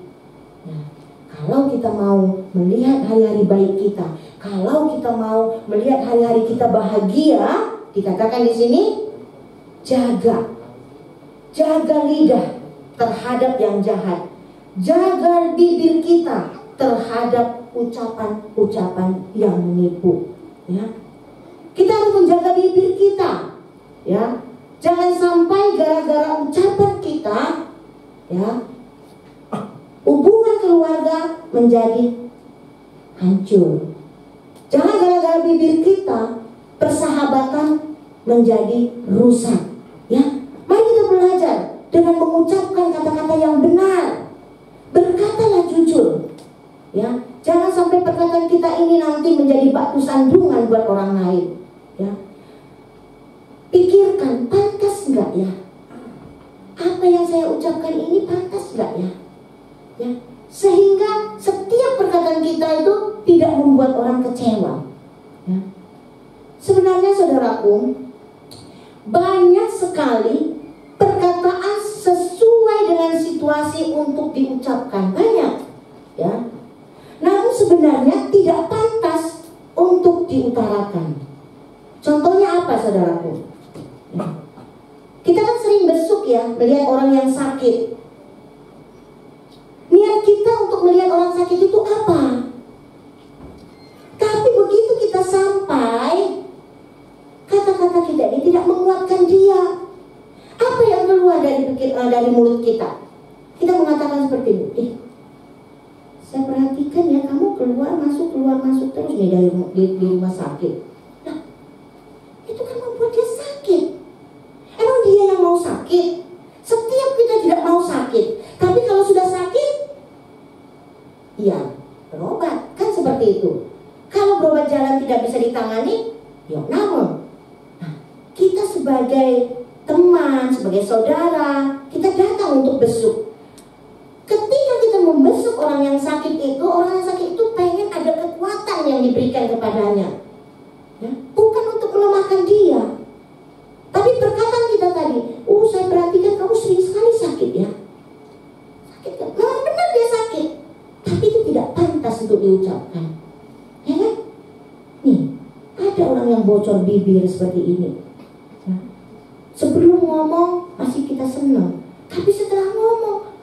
Nah, kalau kita mau melihat hari-hari baik kita, kalau kita mau melihat hari-hari kita bahagia, dikatakan di sini, jaga lidah terhadap yang jahat, jaga bibir kita terhadap ucapan-ucapan yang menipu. Ya. Kita harus menjaga bibir kita, ya. Jangan sampai gara-gara ucapan kita, ya, hubungan keluarga menjadi hancur. Jangan gara-gara bibir kita persahabatan menjadi rusak, ya. Mari kita belajar dengan mengucapkan kata-kata yang benar. Berkatalah jujur, ya. Jangan sampai perkataan kita kita ini nanti menjadi batu sandungan buat orang lain, ya. Pikirkan, pantas nggak ya? Apa yang saya ucapkan ini pantas nggak ya? Ya, sehingga setiap perkataan kita itu tidak membuat orang kecewa. Ya. Sebenarnya saudaraku, banyak sekali perkataan sesuai dengan situasi untuk diucapkan, banyak, ya. Namun sebenarnya tidak pantas untuk diutarakan. Contohnya apa, saudaraku? Ya. Kita kan sering besuk ya, melihat orang yang sakit. Niat kita untuk melihat orang sakit itu apa? Tapi begitu kita sampai, kata-kata kita ini tidak menguatkan dia. Apa yang keluar dari mulut kita? Kita mengatakan seperti ini. Saya perhatikan ya, kamu keluar masuk terus nih di rumah sakit. Nah, itu kan membuat dia sakit. Emang dia yang mau sakit? Setiap kita tidak mau sakit. Tapi kalau sudah sakit, ya berobat, kan seperti itu. Kalau berobat jalan tidak bisa ditangani, ya namun. Nah, kita sebagai teman, sebagai saudara, kita datang untuk besuk. Ketika kita membesuk orang yang sakit itu, orang yang sakit itu pengen ada kekuatan yang diberikan kepadanya, ya, bukan untuk melemahkan dia. Tapi perkataan kita tadi, saya perhatikan kamu sering sekali sakit ya. Sakit kan? Memang benar dia sakit, tapi itu tidak pantas untuk diucapkan, ya kan? Nih, ada orang yang bocor bibir seperti ini. Ya. Sebelum ngomong masih kita senang, tapi setelah ngomong,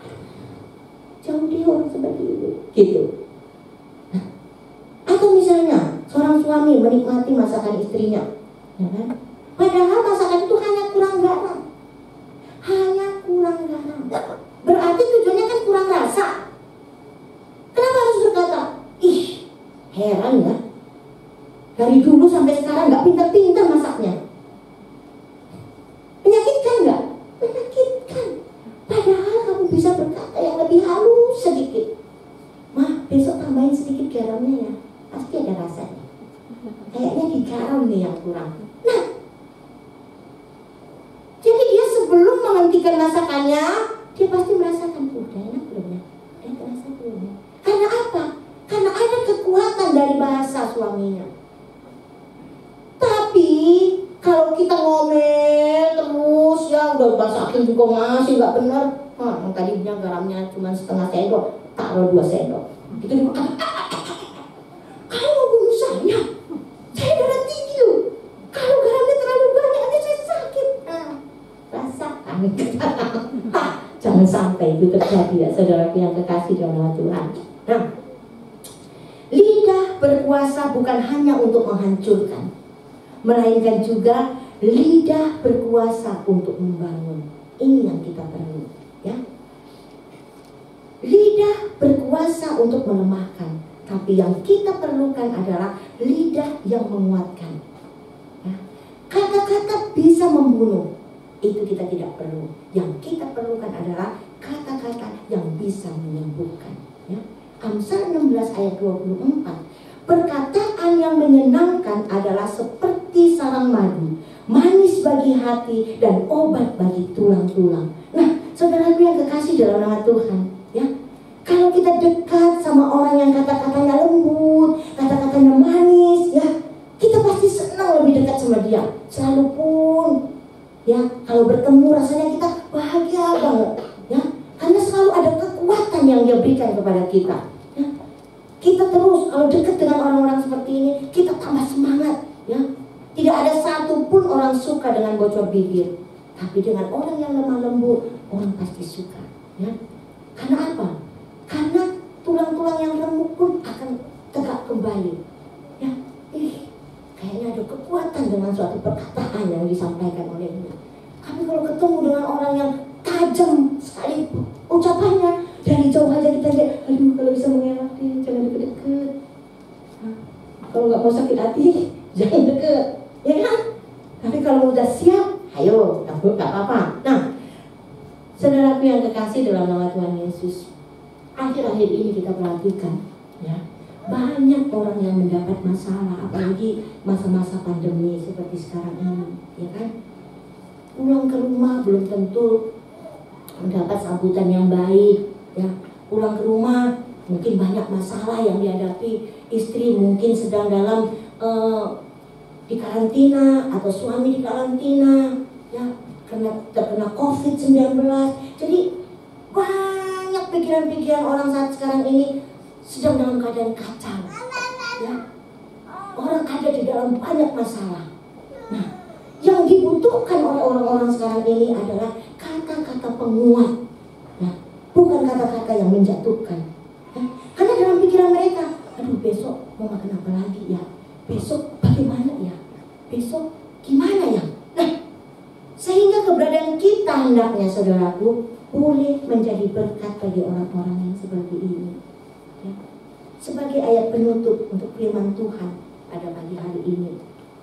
jauh dia orang seperti itu, gitu. Nah, atau misalnya seorang suami menikmati masakan istrinya, ya kan? Padahal masakan itu hanya kurang garam. Berarti tujuannya kan kurang rasa. Kenapa harus berkata, heran ya, dari dulu sampai sekarang gak pintar-pintar masaknya. Menyakitkan gak? Menyakitkan. Padahal kamu bisa berkata yang lebih halus sedikit. Besok tambahin sedikit garamnya ya, pasti ada rasanya. Kayaknya di garam nih yang kurang. Nah, jadi dia sebelum menghentikan masakannya, dia pasti merasakan, udah enak belum ya? Udah terasa belum ya? Karena apa? Karena ada kekuatan dari bahasa suaminya. Tapi kalau kita ngomel terus ya, udah masakin juga masih nggak benar. Yang tadinya garamnya cuma setengah sendok, taruh 2 sendok. Itu dimakan. Kamu mau bunuh saya? Saya darah tinggi loh. Kalau garamnya terlalu banyak, nanti saya sakit. Rasakan. Jangan sampai itu terjadi ya, saudaraku yang kekasih dalam Tuhan. Nah, lidah berkuasa bukan hanya untuk menghancurkan, melainkan juga lidah berkuasa untuk membangun. Ini yang kita perlu, ya. Lidah berkuasa untuk melemahkan, tapi yang kita perlukan adalah lidah yang menguatkan. Ya. Kata-kata bisa membunuh, itu kita tidak perlu. Yang kita perlukan adalah kata-kata yang bisa menyembuhkan. Ya. Amsal 16 ayat 24. Perkataan yang menyenangkan adalah seperti sarang madu, manis bagi hati dan obat bagi tulang-tulang. Nah, saudaraku yang kekasih dalam nama Tuhan, ya, kalau kita dekat sama orang yang kata-katanya lembut, kata-katanya manis, ya, kita pasti senang lebih dekat sama dia. Selalu pun, ya, kalau bertemu rasanya kita bahagia banget, ya, karena selalu ada kekuatan yang dia berikan kepada kita. Ya. Kita terus kalau dekat dengan orang-orang seperti ini, kita tambah semangat, ya. Tidak ada satupun orang suka dengan bocor bibir, tapi dengan orang yang lemah lembut, orang pasti suka, ya. Karena apa? Karena tulang-tulang yang remuk pun akan tegak kembali, ya. Kayaknya ada kekuatan dengan suatu perkataan yang disampaikan oleh dia. Tapi kalau ketemu dengan orang yang tajam sekali ucapannya, dari jauh aja kita lihat, aduh kalau bisa mengelak deh, jangan deket-deket. Kalau nggak mau sakit hati, jangan deket, ya kan? Tapi kalau udah siap, ayo, nggak apa-apa. Nah, saudaraku yang kekasih dalam nama Tuhan Yesus, akhir-akhir ini kita perhatikan, ya, Banyak orang yang mendapat masalah, apalagi masa-masa pandemi seperti sekarang ini, ya kan? Pulang ke rumah belum tentu mendapat sambutan yang baik, ya. Pulang ke rumah mungkin banyak masalah yang dihadapi, istri mungkin sedang dalam di karantina atau suami di karantina, ya, karena terkena COVID-19. Jadi banyak pikiran-pikiran orang saat sekarang ini sedang dalam keadaan kacau, ya. Orang ada di dalam banyak masalah. Nah, yang dibutuhkan oleh orang-orang sekarang ini adalah kata-kata penguat, ya. Bukan kata-kata yang menjatuhkan, ya. Karena dalam pikiran mereka, aduh besok mau makan apa lagi ya, besok bagaimana ya, besok gimana ya. Nah, sehingga keberadaan kita hendaknya, saudaraku, boleh menjadi berkat bagi orang-orang yang seperti ini, ya. Sebagai ayat penutup untuk firman Tuhan pada pagi hari ini,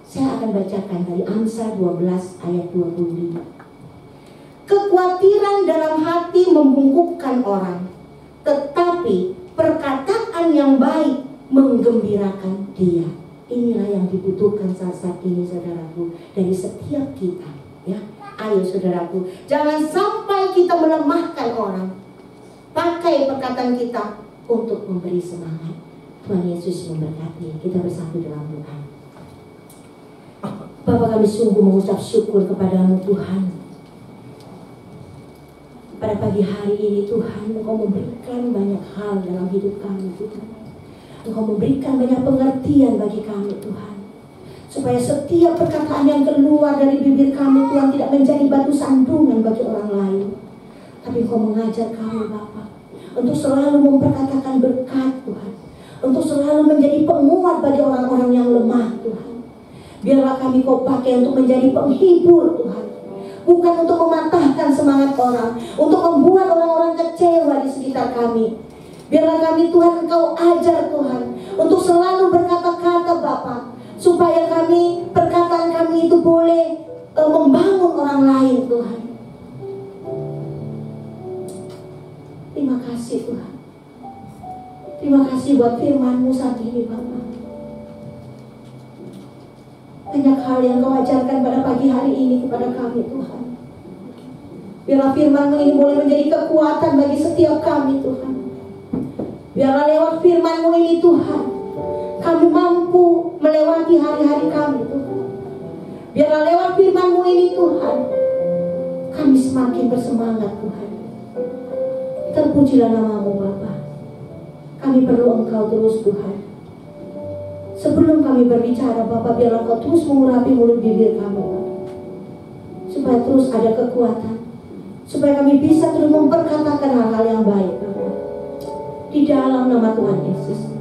saya akan bacakan dari Amsal 12 ayat 25. Kekhawatiran dalam hati membungkukkan orang, tetapi perkataan yang baik menggembirakan dia. Inilah yang dibutuhkan saat ini, saudaraku, dari setiap kita, ya. Ayo saudaraku, jangan sampai kita melemahkan orang. Pakai perkataan kita untuk memberi semangat. Tuhan Yesus memberkati. Kita bersatu dalam doa. Bapa, kami sungguh mengucap syukur kepadamu Tuhan. Pada pagi hari ini Tuhan, Engkau memberikan banyak hal dalam hidup kami Tuhan. Engkau memberikan banyak pengertian bagi kami Tuhan, supaya setiap perkataan yang keluar dari bibir kami Tuhan tidak menjadi batu sandungan bagi orang lain. Tapi Engkau mengajar kami Bapa untuk selalu memperkatakan berkat Tuhan, untuk selalu menjadi penguat bagi orang-orang yang lemah Tuhan. Biarlah kami Kau pakai untuk menjadi penghibur Tuhan, bukan untuk mematahkan semangat orang, untuk membuat orang-orang kecewa di sekitar kami. Biarlah kami Tuhan Engkau ajar Tuhan untuk selalu berkata-kata Bapa, supaya kami, perkataan kami itu boleh membangun orang lain Tuhan. Terima kasih Tuhan. Terima kasih buat firman-Mu saat ini Bapa. Banyak hal yang Kau ajarkan pada pagi hari ini kepada kami Tuhan. Biarlah firman-Mu ini boleh menjadi kekuatan bagi setiap kami Tuhan. Biarlah lewat firman-Mu ini Tuhan, kami mampu melewati hari-hari kami Tuhan. Biarlah lewat firman-Mu ini Tuhan, kami semakin bersemangat Tuhan. Terpujilah nama-Mu Bapa. Kami perlu Engkau terus Tuhan. Sebelum kami berbicara Bapa, biarlah Kau terus mengurapi mulut bibir kami Bapa, supaya terus ada kekuatan, supaya kami bisa terus memperkatakan hal-hal yang baik Bapa. Di dalam nama Tuhan Yesus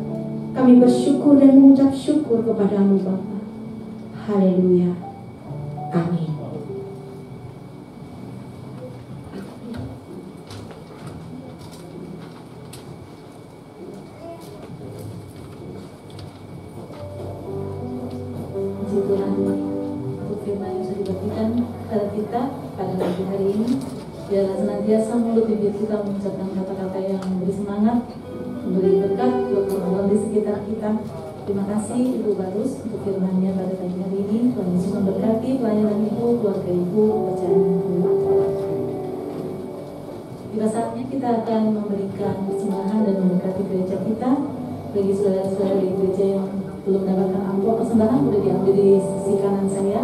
kami bersyukur dan mengucap syukur kepada-Mu Bapa. Haleluya. Amin. Puji Tuhan untuk firman yang sudah dibagikan kepada kita pada pagi hari ini. Biarlah senantiasa mulut bibir kita mengucapkan kata-kata yang memberi semangat, memberi berkat buat orang-orang di sekitar kita. Terima kasih Ibu Barus untuk firman-Nya pada pagi hari ini. Tuhan Yesus memberkati pelayanan Ibu, keluarga Ibu, pekerjaan Ibu. Tiba saatnya kita akan memberikan persembahan dan memberkati gereja kita. Bagi saudara-saudara di gereja yang belum mendapatkan amplop persembahan, boleh diambil di sisi kanan saya.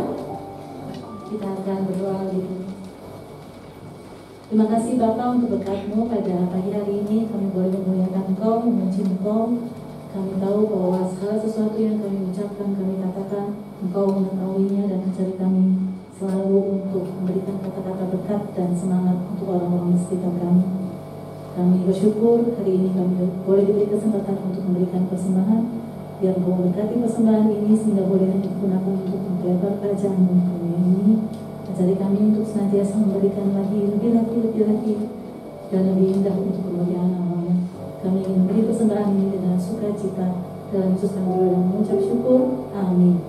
Kita akan berdoa gitu. Terima kasih Bapa untuk berkat-Mu pada pagi hari ini. Kami boleh memuliakan Engkau, memuji Engkau. Kami tahu bahwa segala sesuatu yang kami ucapkan, kami katakan, Engkau mengetahuinya dan mencari kami selalu untuk memberikan kata-kata berkat dan semangat untuk orang-orang di sekitar kami. Kami bersyukur hari ini kami boleh diberi kesempatan untuk memberikan persembahan. Biar Engkau memberkati persembahan ini sehingga boleh digunakan untuk mempelajari kerajaan-Mu ini. Ajari kami untuk senantiasa memberikan lagi, lebih lagi, dan lebih indah untuk kemuliaan nama-Mu. Kami ingin memberi persembahan ini dengan sukacita. Dalam Yesus kami berdoa dan mengucap syukur. Amin.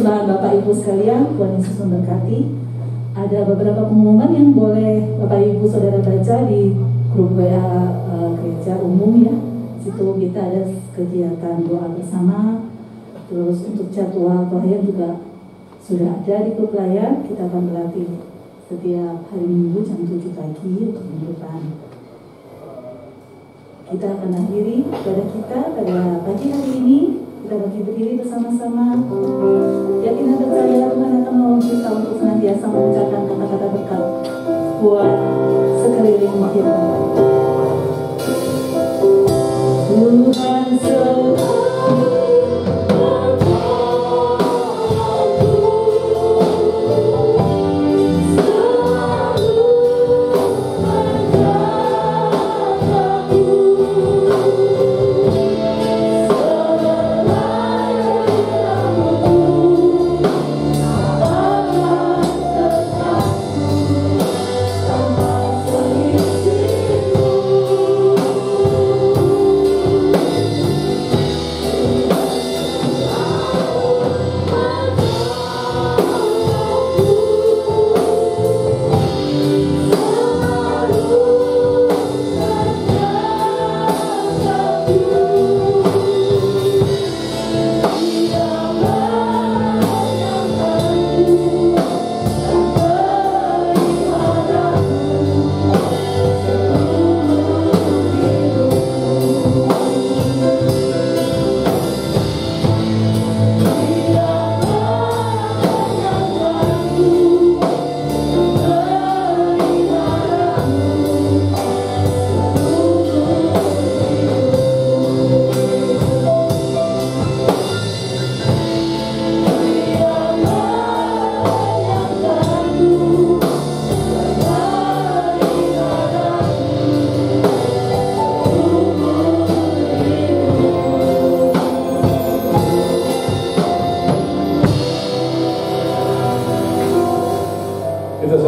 persembahan Bapak Ibu sekalian, Tuhan Yesus memberkati. Ada beberapa pengumuman yang boleh Bapak Ibu Saudara baca di grup WA gereja umum ya. Situ kita ada kegiatan doa bersama. Terus untuk jadwal pelayan juga sudah ada di grup pelayan. Kita akan berlatih setiap hari Minggu jam 7 pagi untuk minggu depan. Kita akan akhiri ibadah kita pada pagi hari ini. Kita berdiri bersama-sama. Yakin dan percaya Tuhan akan menolong kita untuk senantiasa mengucapkan kata-kata berkat buat sekeliling kita. Tuhan selalu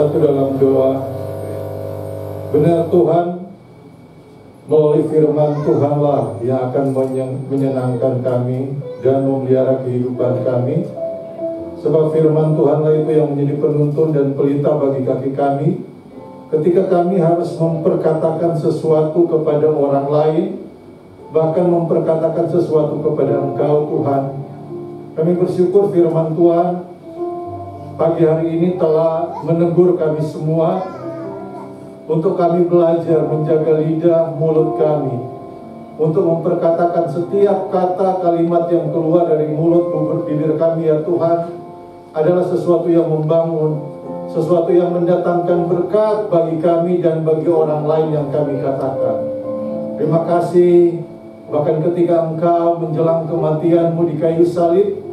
bersatu dalam doa. Benar Tuhan, melalui firman Tuhanlah yang akan menyenangkan kami dan memelihara kehidupan kami. Sebab firman Tuhanlah itu yang menjadi penuntun dan pelita bagi kaki kami ketika kami harus memperkatakan sesuatu kepada orang lain, bahkan memperkatakan sesuatu kepada Engkau Tuhan. Kami bersyukur firman Tuhan pagi hari ini telah menegur kami semua untuk kami belajar menjaga lidah mulut kami, untuk memperkatakan setiap kata kalimat yang keluar dari mulut bibir kami ya Tuhan adalah sesuatu yang membangun, sesuatu yang mendatangkan berkat bagi kami dan bagi orang lain yang kami katakan. Terima kasih, bahkan ketika Engkau menjelang kematian-Mu di kayu salib,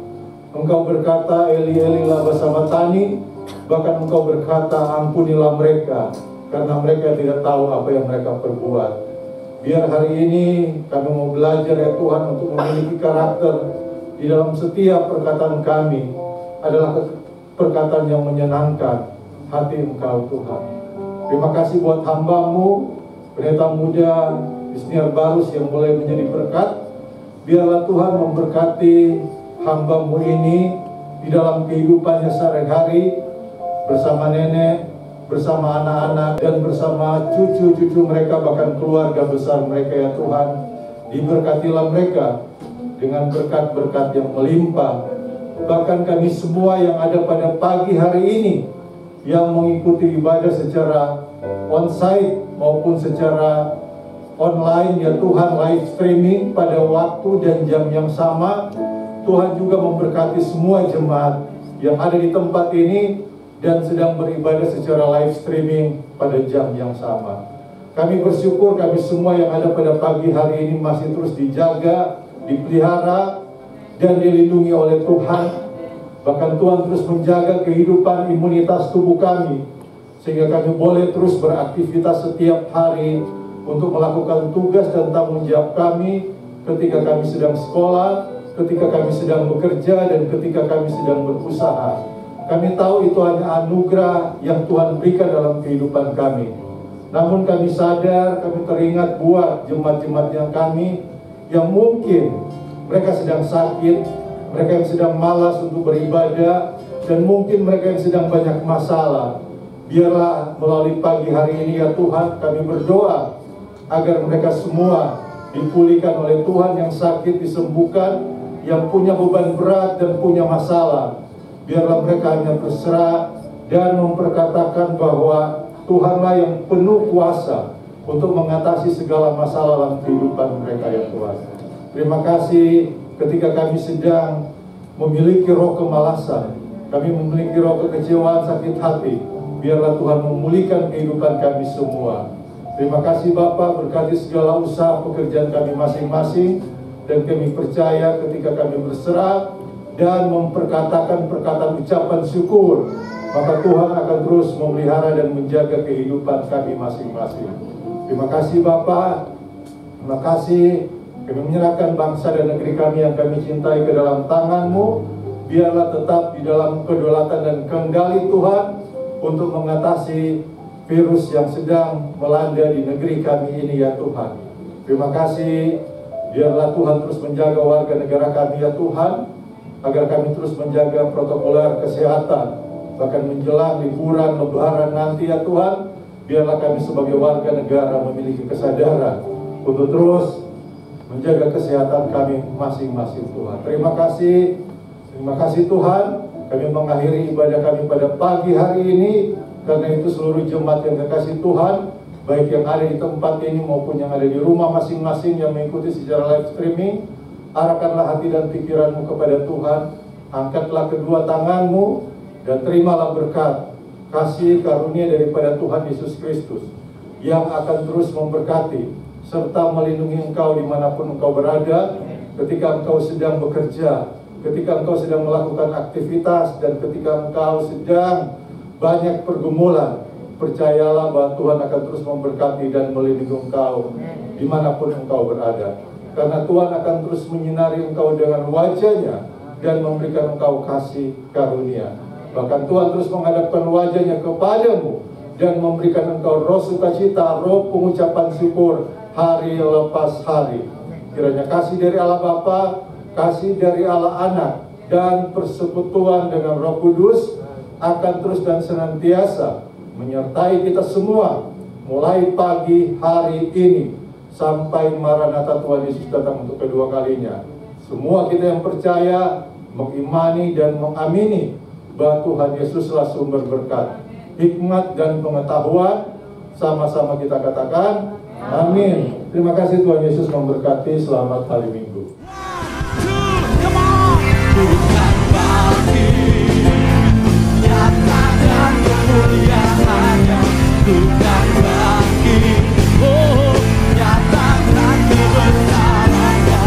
Engkau berkata, Eli Eli lama sabatani, bahkan Engkau berkata, ampunilah mereka, karena mereka tidak tahu apa yang mereka perbuat. Biar hari ini kami mau belajar ya Tuhan untuk memiliki karakter di dalam setiap perkataan kami adalah perkataan yang menyenangkan hati Engkau Tuhan. Terima kasih buat hamba-Mu, pendeta muda Isniar Barus yang boleh menjadi berkat. Biarlah Tuhan memberkati hamba-Mu ini di dalam kehidupannya sehari-hari bersama nenek, bersama anak-anak, dan bersama cucu-cucu mereka, bahkan keluarga besar mereka ya Tuhan. Diberkatilah mereka dengan berkat-berkat yang melimpah. Bahkan kami semua yang ada pada pagi hari ini yang mengikuti ibadah secara onsite maupun secara online ya Tuhan, live streaming pada waktu dan jam yang sama. Tuhan juga memberkati semua jemaat yang ada di tempat ini dan sedang beribadah secara live streaming pada jam yang sama. Kami bersyukur kami semua yang ada pada pagi hari ini masih terus dijaga, dipelihara, dan dilindungi oleh Tuhan. Bahkan Tuhan terus menjaga kehidupan imunitas tubuh kami, sehingga kami boleh terus beraktivitas setiap hari untuk melakukan tugas dan tanggung jawab kami ketika kami sedang sekolah, ketika kami sedang bekerja, dan ketika kami sedang berusaha. Kami tahu itu hanya anugerah yang Tuhan berikan dalam kehidupan kami. Namun kami sadar, kami teringat buat jemaat-jemaat yang kami yang mungkin mereka sedang sakit, mereka yang sedang malas untuk beribadah, dan mungkin mereka yang sedang banyak masalah. Biarlah melalui pagi hari ini ya Tuhan, kami berdoa agar mereka semua dipulihkan oleh Tuhan, yang sakit disembuhkan, yang punya beban berat dan punya masalah. Biarlah mereka hanya berserah dan memperkatakan bahwa Tuhanlah yang penuh kuasa untuk mengatasi segala masalah dalam kehidupan mereka ya Tuhan. Terima kasih ketika kami sedang memiliki roh kemalasan, kami memiliki roh kekecewaan, sakit hati. Biarlah Tuhan memulihkan kehidupan kami semua. Terima kasih Bapa, berkati segala usaha pekerjaan kami masing-masing, dan kami percaya ketika kami berserah dan memperkatakan perkataan ucapan syukur, maka Tuhan akan terus memelihara dan menjaga kehidupan kami masing-masing. Terima kasih Bapa, terima kasih. Kami menyerahkan bangsa dan negeri kami yang kami cintai ke dalam tangan-Mu. Biarlah tetap di dalam kedaulatan dan kendali Tuhan untuk mengatasi virus yang sedang melanda di negeri kami ini ya Tuhan. Terima kasih. Biarlah Tuhan terus menjaga warga negara kami ya Tuhan, agar kami terus menjaga protokoler kesehatan. Bahkan menjelang liburan lebaran nanti ya Tuhan, biarlah kami sebagai warga negara memiliki kesadaran untuk terus menjaga kesehatan kami masing-masing Tuhan. Terima kasih Tuhan. Kami mengakhiri ibadah kami pada pagi hari ini. Karena itu seluruh jemaat yang dikasihi Tuhan, baik yang ada di tempat ini maupun yang ada di rumah masing-masing yang mengikuti secara live streaming, arahkanlah hati dan pikiranmu kepada Tuhan. Angkatlah kedua tanganmu dan terimalah berkat kasih karunia daripada Tuhan Yesus Kristus yang akan terus memberkati serta melindungi engkau dimanapun engkau berada, ketika engkau sedang bekerja, ketika engkau sedang melakukan aktivitas, dan ketika engkau sedang banyak pergumulan. Percayalah bahwa Tuhan akan terus memberkati dan melindungi engkau dimanapun engkau berada, karena Tuhan akan terus menyinari engkau dengan wajah-Nya dan memberikan engkau kasih karunia. Bahkan Tuhan terus menghadapkan wajahnya kepadamu dan memberikan engkau roh sukacita, roh pengucapan syukur hari lepas hari. Kiranya kasih dari Allah Bapa, kasih dari Allah Anak, dan persekutuan dengan Roh Kudus akan terus dan senantiasa menyertai kita semua mulai pagi hari ini sampai Maranatha Tuhan Yesus datang untuk kedua kalinya. Semua kita yang percaya, mengimani dan mengamini bahwa Tuhan Yesuslah sumber berkat, hikmat dan pengetahuan. Sama-sama kita katakan amin. Terima kasih, Tuhan Yesus memberkati. Selamat hari Minggu. Bukan bagi nyata dan kemuliaannya, bukan bagi nyata dan kebenarannya,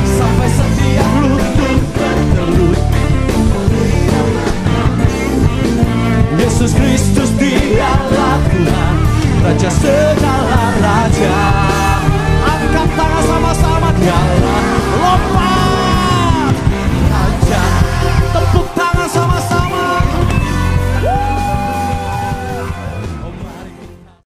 sampai setiap lutut bertelut. Yesus Kristus Dialah Tuhan, Raja segala raja. Angkat tangan sama-sama, Dialah